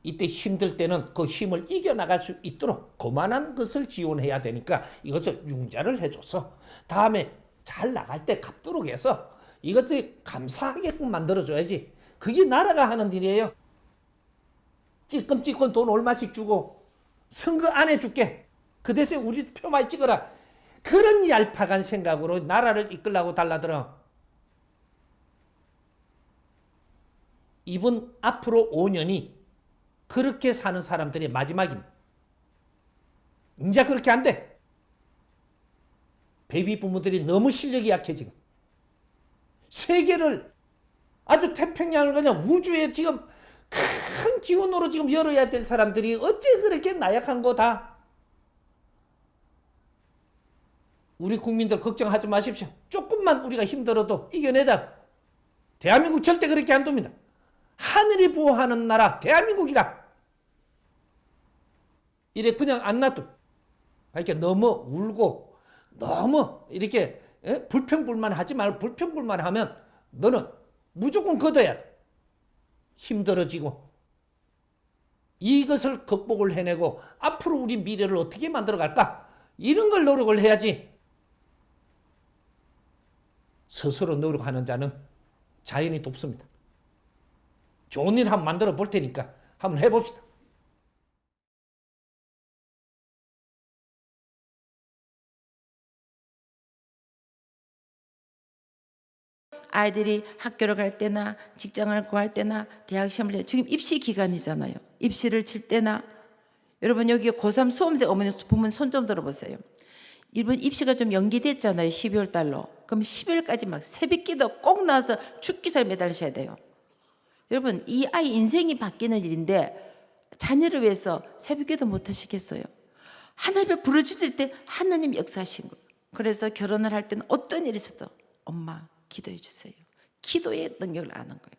이때 힘들 때는 그 힘을 이겨나갈 수 있도록 그만한 것을 지원해야 되니까 이것을 융자를 해줘서 다음에 잘 나갈 때 갚도록 해서 이것들이 감사하게끔 만들어줘야지. 그게 나라가 하는 일이에요. 찔끔찔끔 돈 얼마씩 주고 선거 안 해줄게. 그 대신 우리 표 많이 찍어라. 그런 얄팍한 생각으로 나라를 이끌라고 달라들어. 이번 앞으로 5년이 그렇게 사는 사람들의 마지막입니다. 이제 그렇게 안 돼. 베이비 부모들이 너무 실력이 약해 지금. 세계를 아주 태평양을 그냥 우주에 지금 큰 기운으로 지금 열어야 될 사람들이 어째 그렇게 나약한 거다. 우리 국민들 걱정하지 마십시오. 조금만 우리가 힘들어도 이겨내자. 대한민국 절대 그렇게 안 둡니다. 하늘이 보호하는 나라 대한민국이다. 이래 그냥 안 놔둬. 이렇게 너무 울고 너무 이렇게 불평불만하지 말고 불평불만하면 너는 무조건 걷어야 돼. 힘들어지고 이것을 극복을 해내고 앞으로 우리 미래를 어떻게 만들어갈까? 이런 걸 노력을 해야지. 스스로 노력하는 자는 자연이 돕습니다. 좋은 일 한번 만들어 볼 테니까 한번 해봅시다. 아이들이 학교를 갈 때나 직장을 구할 때나 대학 시험을 때 지금 입시 기간이잖아요. 입시를 칠 때나 여러분 여기 고3 수험생 어머니 부모님 손 좀 들어보세요. 이번 입시가 좀 연기됐잖아요. 12월 달로. 그럼 12월까지 막 새벽기도 꼭 나와서 죽기 전에 매달리셔야 돼요. 여러분 이 아이 인생이 바뀌는 일인데 자녀를 위해서 새벽기도 못 하시겠어요? 하나님 부르짖을 때 하나님 역사하신 거예요. 그래서 결혼을 할 때는 어떤 일이 있어도 엄마 기도해 주세요. 기도의 능력을 아는 거예요.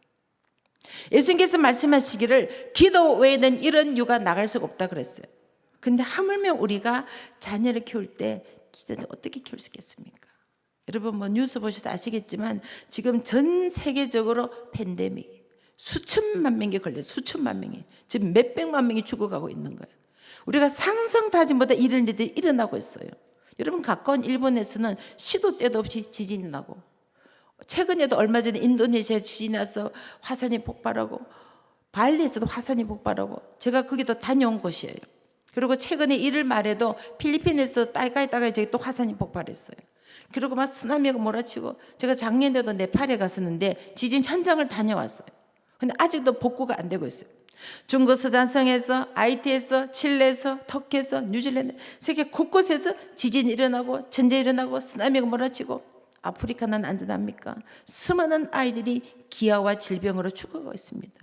예수님께서 말씀하시기를 기도 외에는 이런 육아 나갈 수가 없다 그랬어요. 근데 하물며 우리가 자녀를 키울 때 진짜 어떻게 키울 수 있겠습니까? 여러분 뭐 뉴스 보셔서 아시겠지만 지금 전 세계적으로 팬데믹 수천만 명이 걸려요. 수천만 명이 지금 몇백만 명이 죽어가고 있는 거예요. 우리가 상상도 하지 못한 이런 일들이 일어나고 있어요. 여러분 가까운 일본에서는 시도 때도 없이 지진이 나고 최근에도 얼마 전에 인도네시아 지진이 나서 화산이 폭발하고 발리에서도 화산이 폭발하고 제가 거기도 다녀온 곳이에요. 그리고 최근에 1월 말에도 필리핀에서 따가이 저기 또 화산이 폭발했어요. 그리고 막 쓰나미가 몰아치고 제가 작년에도 네팔에 갔었는데 지진 현장을 다녀왔어요. 근데 아직도 복구가 안 되고 있어요. 중국 서단성에서 아이티에서 칠레에서 터키에서 뉴질랜드 세계 곳곳에서 지진이 일어나고 전쟁이 일어나고 쓰나미가 몰아치고 아프리카는 안전합니까? 수많은 아이들이 기아와 질병으로 죽어가고 있습니다.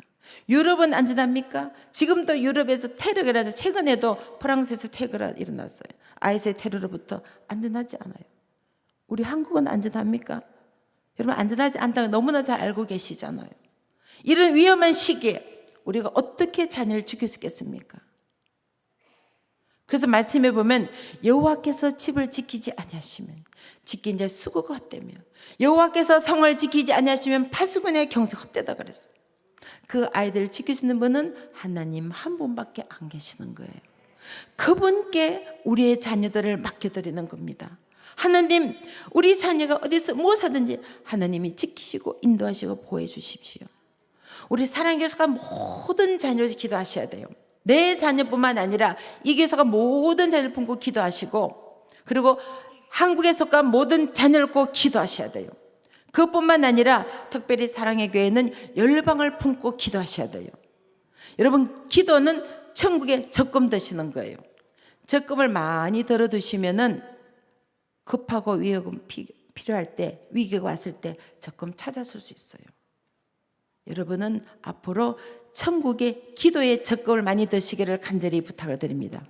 유럽은 안전합니까? 지금도 유럽에서 테러가 일어나서 최근에도 프랑스에서 테러가 일어났어요. IS의 테러로부터 안전하지 않아요. 우리 한국은 안전합니까? 여러분 안전하지 않다는 거 너무나 잘 알고 계시잖아요. 이런 위험한 시기에 우리가 어떻게 자녀를 지킬 수 있겠습니까? 그래서 말씀해 보면 여호와께서 집을 지키지 아니하시면 지킨 자의 수고가 헛되며 여호와께서 성을 지키지 아니하시면 파수꾼의 경수가 헛되다 그랬어요. 그 아이들을 지킬 수 있는 분은 하나님 한 분밖에 안 계시는 거예요. 그분께 우리의 자녀들을 맡겨드리는 겁니다. 하나님 우리 자녀가 어디서 무엇하든지 하나님이 지키시고 인도하시고 보호해 주십시오. 우리 사랑교회가 모든 자녀를 기도하셔야 돼요. 내 자녀뿐만 아니라 이 교회가 모든 자녀를 품고 기도하시고 그리고 한국에 속한 모든 자녀를 꼭 기도하셔야 돼요. 그것뿐만 아니라 특별히 사랑의 교회는 열방을 품고 기도하셔야 돼요. 여러분 기도는 천국에 적금 드시는 거예요. 적금을 많이 들어두시면은 급하고 위험 필요할 때 위기가 왔을 때 적금 찾아설 수 있어요. 여러분은 앞으로 천국의 기도에 적금을 많이 드시기를 간절히 부탁을 드립니다.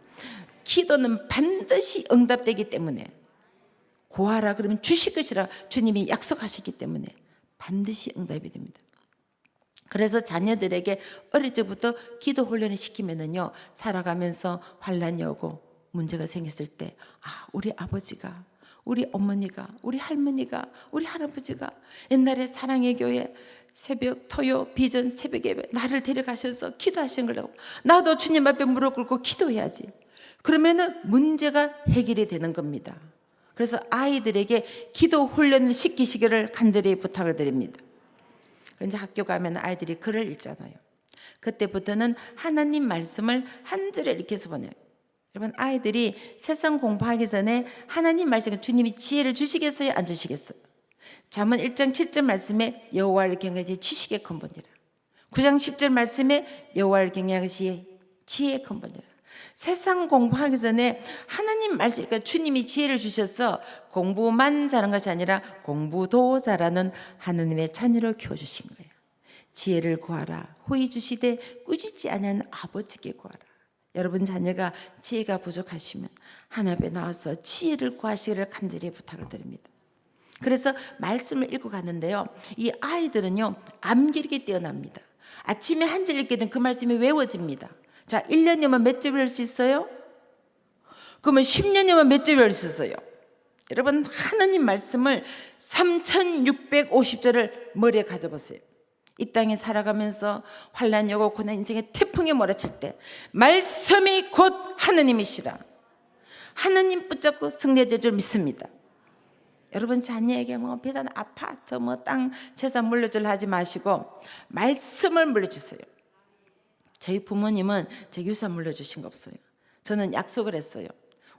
기도는 반드시 응답되기 때문에 구하라 그러면 주실 것이라 주님이 약속하셨기 때문에 반드시 응답이 됩니다. 그래서 자녀들에게 어릴 적부터 기도 훈련을 시키면은요 살아가면서 환난이 오고 문제가 생겼을 때 우리 아버지가 우리 어머니가 우리 할머니가 우리 할아버지가 옛날에 사랑의 교회 새벽 토요 비전 새벽에 나를 데려가셔서 기도하신 거라고 나도 주님 앞에 무릎 꿇고 기도해야지. 그러면은 문제가 해결이 되는 겁니다. 그래서 아이들에게 기도 훈련을 시키시기를 간절히 부탁을 드립니다. 이제 학교 가면 아이들이 글을 읽잖아요. 그때부터는 하나님 말씀을 한 줄에 읽혀서 보내요. 여러분 아이들이 세상 공부하기 전에 하나님 말씀을 주님이 지혜를 주시겠어요? 안 주시겠어요? 잠언 1장 7절 말씀에 여호와를 경외하지 지식의 근본이라. 9장 10절 말씀에 여호와를 경외하시 지혜의 근본이라. 세상 공부하기 전에 하나님 말씀, 그러니까 주님이 지혜를 주셔서 공부만 잘하는 것이 아니라 공부도 잘하는 하나님의 자녀로 키워주신 거예요. 지혜를 구하라. 후히 주시되 꾸짖지 않은 아버지께 구하라. 여러분 자녀가 지혜가 부족하시면 하나님 앞에 나와서 지혜를 구하시기를 간절히 부탁을 드립니다. 그래서 말씀을 읽고 가는데요. 이 아이들은요. 암기력이 뛰어납니다. 아침에 한 절 읽게 되면 그 말씀이 외워집니다. 자, 1년이면 몇 절 외울 수 있어요? 그러면 10년이면 몇 절 외울 수 있어요? 여러분 하나님 말씀을 3650절을 머리에 가져보세요. 이 땅에 살아가면서 환난이 오고 고난 인생의 태풍이 몰아칠 때 말씀이 곧 하나님이시라. 하나님 붙잡고 승리될 줄 믿습니다. 여러분 자녀에게 뭐 비단 아파트 뭐 땅 재산 물려줄 하지 마시고 말씀을 물려주세요. 저희 부모님은 제 유산 물려주신 거 없어요. 저는 약속을 했어요.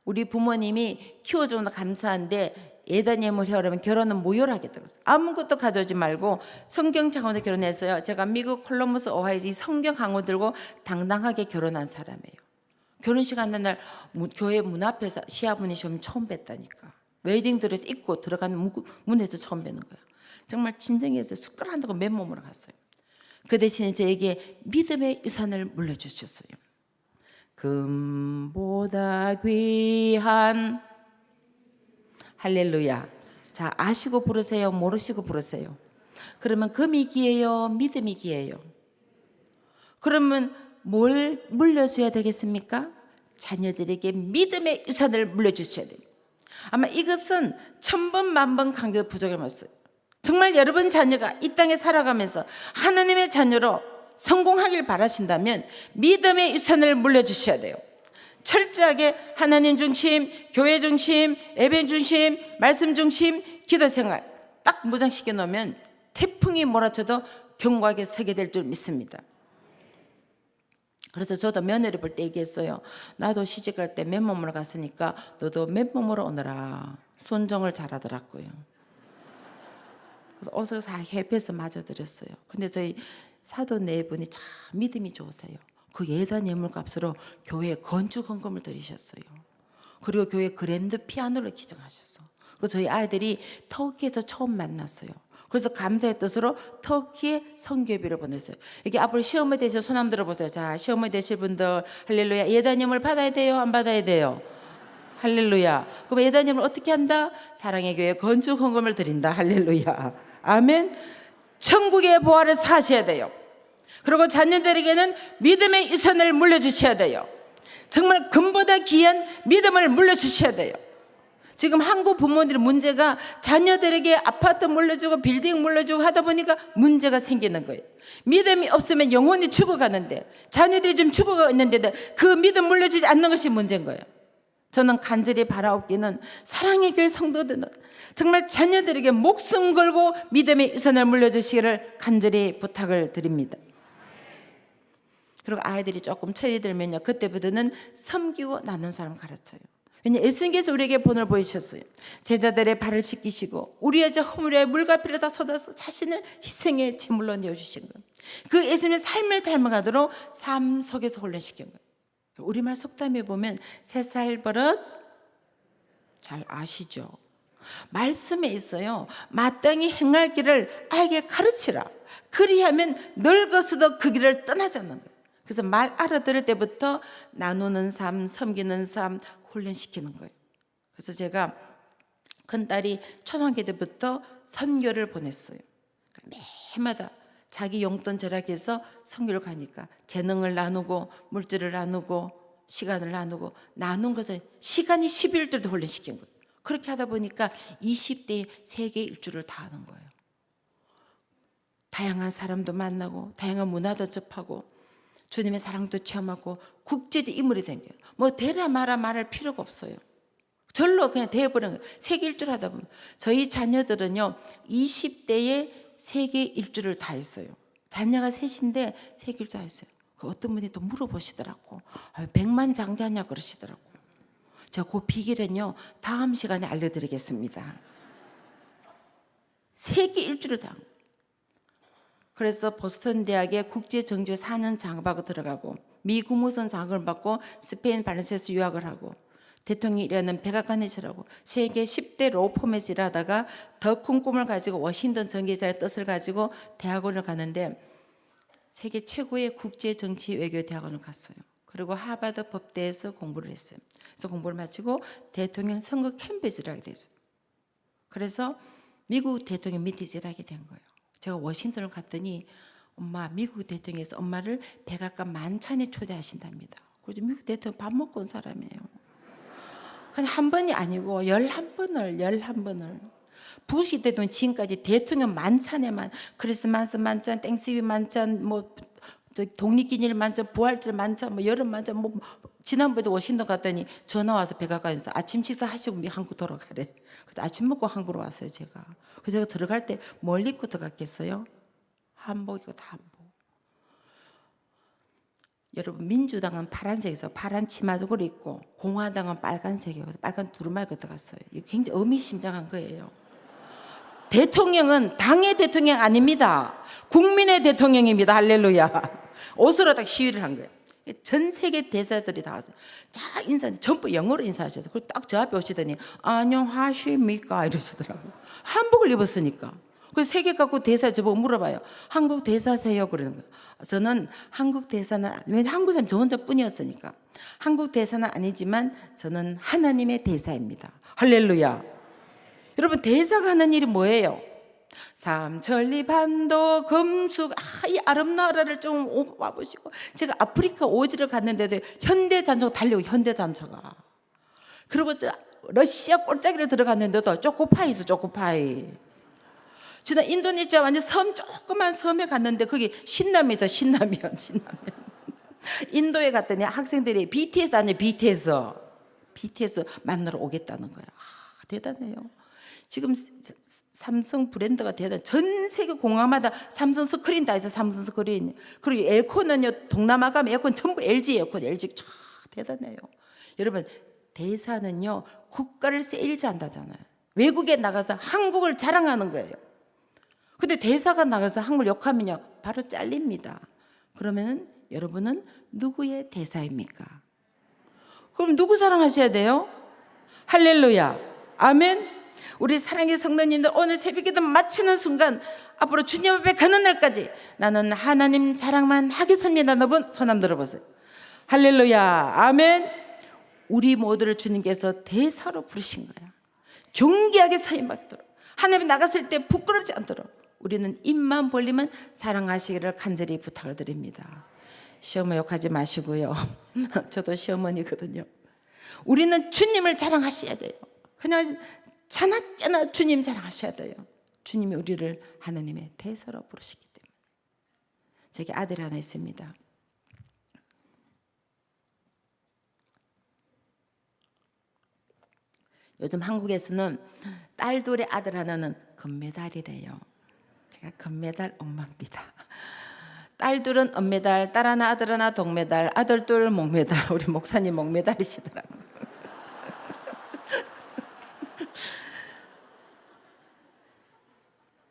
우리 부모님이 키워줘서 감사한데 예단예물 해오려면 결혼은 무효하게 들었어요. 아무것도 가져오지 말고 성경 장으로 결혼했어요. 제가 미국 콜럼버스 오하이오에서 이 성경 강호 들고 당당하게 결혼한 사람이에요. 결혼식 하는 날 교회 문 앞에서 시아버님 좀 처음 뵀다니까. 웨딩드레스 입고 들어가는 문에서 처음 뵙는 거예요. 정말 진정해서 숟가락한다고 맨몸으로 갔어요. 그 대신에 저에게 믿음의 유산을 물려주셨어요. 금보다 귀한 할렐루야. 자, 아시고 부르세요? 모르시고 부르세요? 그러면 금이 기예요? 믿음이 기예요? 그러면 뭘 물려줘야 되겠습니까? 자녀들에게 믿음의 유산을 물려주셔야 돼요. 아마 이것은 1000번 만번 강조 부족함 없어요. 정말 여러분 자녀가 이 땅에 살아가면서 하나님의 자녀로 성공하길 바라신다면 믿음의 유산을 물려주셔야 돼요. 철저하게 하나님 중심, 교회 중심, 예배 중심, 말씀 중심, 기도 생활 딱 무장시켜 놓으면 태풍이 몰아쳐도 견고하게 서게 될 줄 믿습니다. 그래서 저도 며느리 볼 때 얘기했어요. 나도 시집갈 때 맨몸으로 갔으니까 너도 맨몸으로 오너라. 순종을 잘하더라고요. 그래서 옷을 다 협회에서 맞아드렸어요. 근데 저희 사도 네 분이 참 믿음이 좋으세요. 그 예단 예물값으로 교회에 건축 헌금을 드리셨어요. 그리고 교회 그랜드 피아노를 기증하셨어. 그래서 저희 아이들이 터키에서 처음 만났어요. 그래서 감사의 뜻으로 터키에 선교비를 보냈어요. 이게 앞으로 시어머니 되실 손 한번 들어보세요. 자, 시어머니 되실 분들 할렐루야. 예단 예물 받아야 돼요? 안 받아야 돼요? 할렐루야. 그럼 예단 예물 어떻게 한다? 사랑의 교회 건축 헌금을 드린다. 할렐루야. 아멘. 천국의 보화를 사셔야 돼요. 그리고 자녀들에게는 믿음의 유산을 물려주셔야 돼요. 정말 금보다 귀한 믿음을 물려주셔야 돼요. 지금 한국 부모들의 문제가 자녀들에게 아파트 물려주고 빌딩 물려주고 하다 보니까 문제가 생기는 거예요. 믿음이 없으면 영혼이 죽어가는데 자녀들이 좀 죽어가 있는데 그 믿음 물려주지 않는 것이 문제인 거예요. 저는 간절히 바라옵기는 사랑의 교회 성도들은 정말 자녀들에게 목숨 걸고 믿음의 유산을 물려주시기를 간절히 부탁을 드립니다. 그리고 아이들이 조금 철이 들면요, 그때부터는 섬기고 나눈 사람 가르쳐요. 왜냐하면 예수님께서 우리에게 본을 보이셨어요. 제자들의 발을 씻기시고 우리의 저 허물에 물과 피를 다 쏟아서 자신을 희생의 제물로 내어주신 것. 그 예수님의 삶을 닮아가도록 삶 속에서 훈련시킨 거예요. 우리말 속담에 보면 3살 버릇 잘 아시죠? 말씀에 있어요. 마땅히 행할 길을 아이에게 가르치라. 그리하면 늙어서도 그 길을 떠나지 않는 거예요. 그래서 말 알아들을 때부터 나누는 삶, 섬기는 삶 훈련시키는 거예요. 그래서 제가 큰딸이 초등학교 때부터 선교를 보냈어요. 매일마다 자기 용돈 절약해서 선교를 가니까 재능을 나누고 물질을 나누고 시간을 나누고 나눈 것을 시간이 11일도 훈련시킨 거예요. 그렇게 하다 보니까 20대에 세계 일주를 다 하는 거예요. 다양한 사람도 만나고 다양한 문화도 접하고 주님의 사랑도 체험하고 국제적 인물이 된 거예요. 뭐 되라 마라 말할 필요가 없어요. 절로 그냥 되어버린 거예요. 세계 일주를 하다 보면 저희 자녀들은요 20대에 세계 일주를 다 했어요. 자녀가 셋인데 세계 일주 다 했어요. 그 어떤 분이 또 물어보시더라고. 100만장자냐 그러시더라고. 제가 그 비결은요 다음 시간에 알려드리겠습니다. 세계 일주를 다. 그래서 보스턴 대학의 국제정교 4년 장학받고 들어가고 미 국무선 장학을 받고 스페인 발렌시아에서 유학을 하고 대통령이 일하는 백악관에서라고 세계 10대 로펌에서 일하다가 더 큰 꿈을 가지고 워싱턴 전기자의 뜻을 가지고 대학원을 가는데 세계 최고의 국제정치 외교 대학원을 갔어요. 그리고 하버드 법대에서 공부를 했어요. 그래서 공부를 마치고 대통령 선거 캠페인을 하게 됐어요. 그래서 미국 대통령 밑에 일하게 된 거예요. 제가 워싱턴을 갔더니 엄마 미국 대통령에서 엄마를 백악관 만찬에 초대하신답니다. 그래서 미국 대통령 밥 먹고 온 사람이에요. 그냥 한 번이 아니고 11번을 부시 대통령 지금까지 대통령 만찬에만 크리스마스 만찬, 땡스기빙 만찬, 뭐 독립기념일 만찬, 부활절 만찬, 뭐 여름 만찬, 뭐 지난번에도 워싱턴 갔더니 전화 와서 백악관에서 아침 식사 하시고 한국 돌아가래. 그래서 아침 먹고 한국으로 왔어요 제가. 그래서 제가 들어갈 때 뭘 입고 들어갔겠어요? 한복이고 다 한복. 여러분 민주당은 파란색에서 파란 치마를 입고 공화당은 빨간색이어서 빨간 두루마리 걷어갔어요. 이거 굉장히 의미심장한 거예요. 대통령은 당의 대통령 아닙니다. 국민의 대통령입니다. 할렐루야. 옷으로 딱 시위를 한 거예요. 전 세계 대사들이 다 왔어요. 자, 전부 영어로 인사하셔서 그리고 딱 저 앞에 오시더니 안녕하십니까 이러시더라고요. 한복을 입었으니까. 그래서 세계 각국 대사 저보고 물어봐요. 한국 대사세요? 그러는 거예요. 저는 한국 대사는, 왜냐면 한국 사람 저 혼자뿐이었으니까. 한국 대사는 아니지만 저는 하나님의 대사입니다. 할렐루야. 여러분 대사가 하는 일이 뭐예요? 삼천리 반도 금숙 이 아름나라를 좀 와보시고, 제가 아프리카 오지를 갔는데도 현대자동차 달리고 현대자동차가, 그리고 저 러시아 꼴짜기로 들어갔는데도 초코파이 있어. 초코파이. 지난 인도네시아 완전 조그만 섬에 갔는데 거기 신라면 있어. 신라면. 인도에 갔더니 학생들이 BTS 아니에요. BTS 만나러 오겠다는 거야. 대단해요. 지금 삼성 브랜드가 대단. 전 세계 공항마다 삼성 스크린 다 있어. 삼성 스크린. 그리고 에어컨은요, 동남아 가면 에어컨 전부 LG 에어컨. LG 대단해요. 여러분 대사는요 국가를 세일즈한다잖아요. 외국에 나가서 한국을 자랑하는 거예요. 근데 대사가 나가서 한국을 욕하면요 바로 잘립니다. 그러면은 여러분은 누구의 대사입니까? 그럼 누구 사랑하셔야 돼요? 할렐루야. 아멘. 우리 사랑의 성도님들, 오늘 새벽기도 마치는 순간 앞으로 주님 앞에 가는 날까지 나는 하나님 자랑만 하겠습니다. 여러분 손 한번 들어보세요. 할렐루야. 아멘. 우리 모두를 주님께서 대사로 부르신 거야. 존귀하게 서임받도록, 하나님 나갔을 때 부끄럽지 않도록 우리는 입만 벌리면 자랑하시기를 간절히 부탁을 드립니다. 시어머니 욕하지 마시고요. 저도 시어머니거든요. 우리는 주님을 자랑하셔야 돼요. 그냥 자나깨나 주님 자랑하셔야 돼요. 주님이 우리를 하나님의 대사로 부르시기 때문에. 저기 아들 하나 있습니다. 요즘 한국에서는 딸 둘의 아들 하나는 금메달이래요. 제가 금메달 엄마입니다. 딸 둘은 은메달, 딸 하나 아들 하나 동메달, 아들 둘 목메달. 우리 목사님 목메달이시더라고요.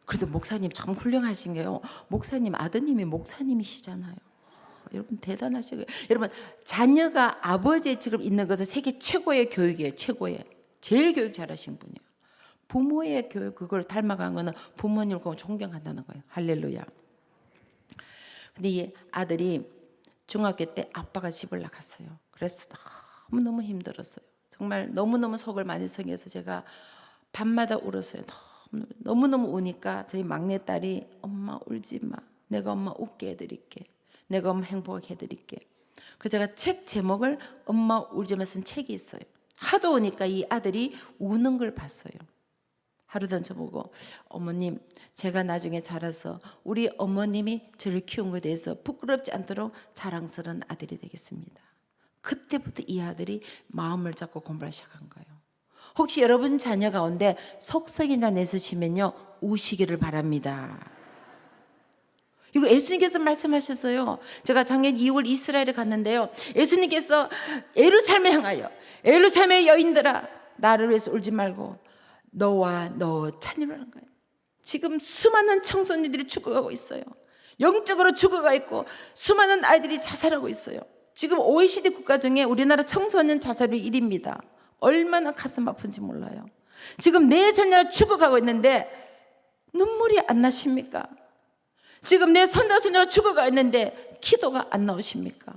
그래도 목사님 참 훌륭하신 게요, 목사님 아드님이 목사님이시잖아요. 여러분 대단하시고요. 여러분 자녀가 아버지의 직을 잇는 것은 세계 최고의 교육이에요. 최고의. 제일 교육 잘하신 분이에요. 부모의 교육 그걸 닮아간 거는 부모님을 존경한다는 거예요. 할렐루야. 근데 이 아들이 중학교 때 아빠가 집을 나갔어요. 그래서 너무너무 힘들었어요. 정말 너무너무 속을 많이 상해서 제가 밤마다 울었어요. 너무너무 우니까 저희 막내딸이 엄마 울지 마. 내가 엄마 웃게 해드릴게. 내가 엄마 행복하게 해드릴게. 그래서 제가 책 제목을 엄마 울지 마 쓴 책이 있어요. 하도 오니까 이 아들이 우는 걸 봤어요. 하루든 저보고 어머님 제가 나중에 자라서 우리 어머님이 저를 키운 것에 대해서 부끄럽지 않도록 자랑스러운 아들이 되겠습니다. 그때부터 이 아들이 마음을 잡고 공부를 시작한 거예요. 혹시 여러분 자녀 가운데 속썩이나 내쓰시면요 우시기를 바랍니다. 이거 예수님께서 말씀하셨어요. 제가 작년 2월 이스라엘에 갔는데요, 예수님께서 예루살렘에 향하여 예루살렘의 여인들아 나를 위해서 울지 말고 너와 너 자녀라는 거예요. 지금 수많은 청소년들이 죽어가고 있어요. 영적으로 죽어가 있고 수많은 아이들이 자살하고 있어요. 지금 OECD 국가 중에 우리나라 청소년 자살률 1위입니다. 얼마나 가슴 아픈지 몰라요. 지금 내 자녀가 죽어가고 있는데 눈물이 안 나십니까? 지금 내 손자 손녀가 죽어가 있는데 기도가 안 나오십니까?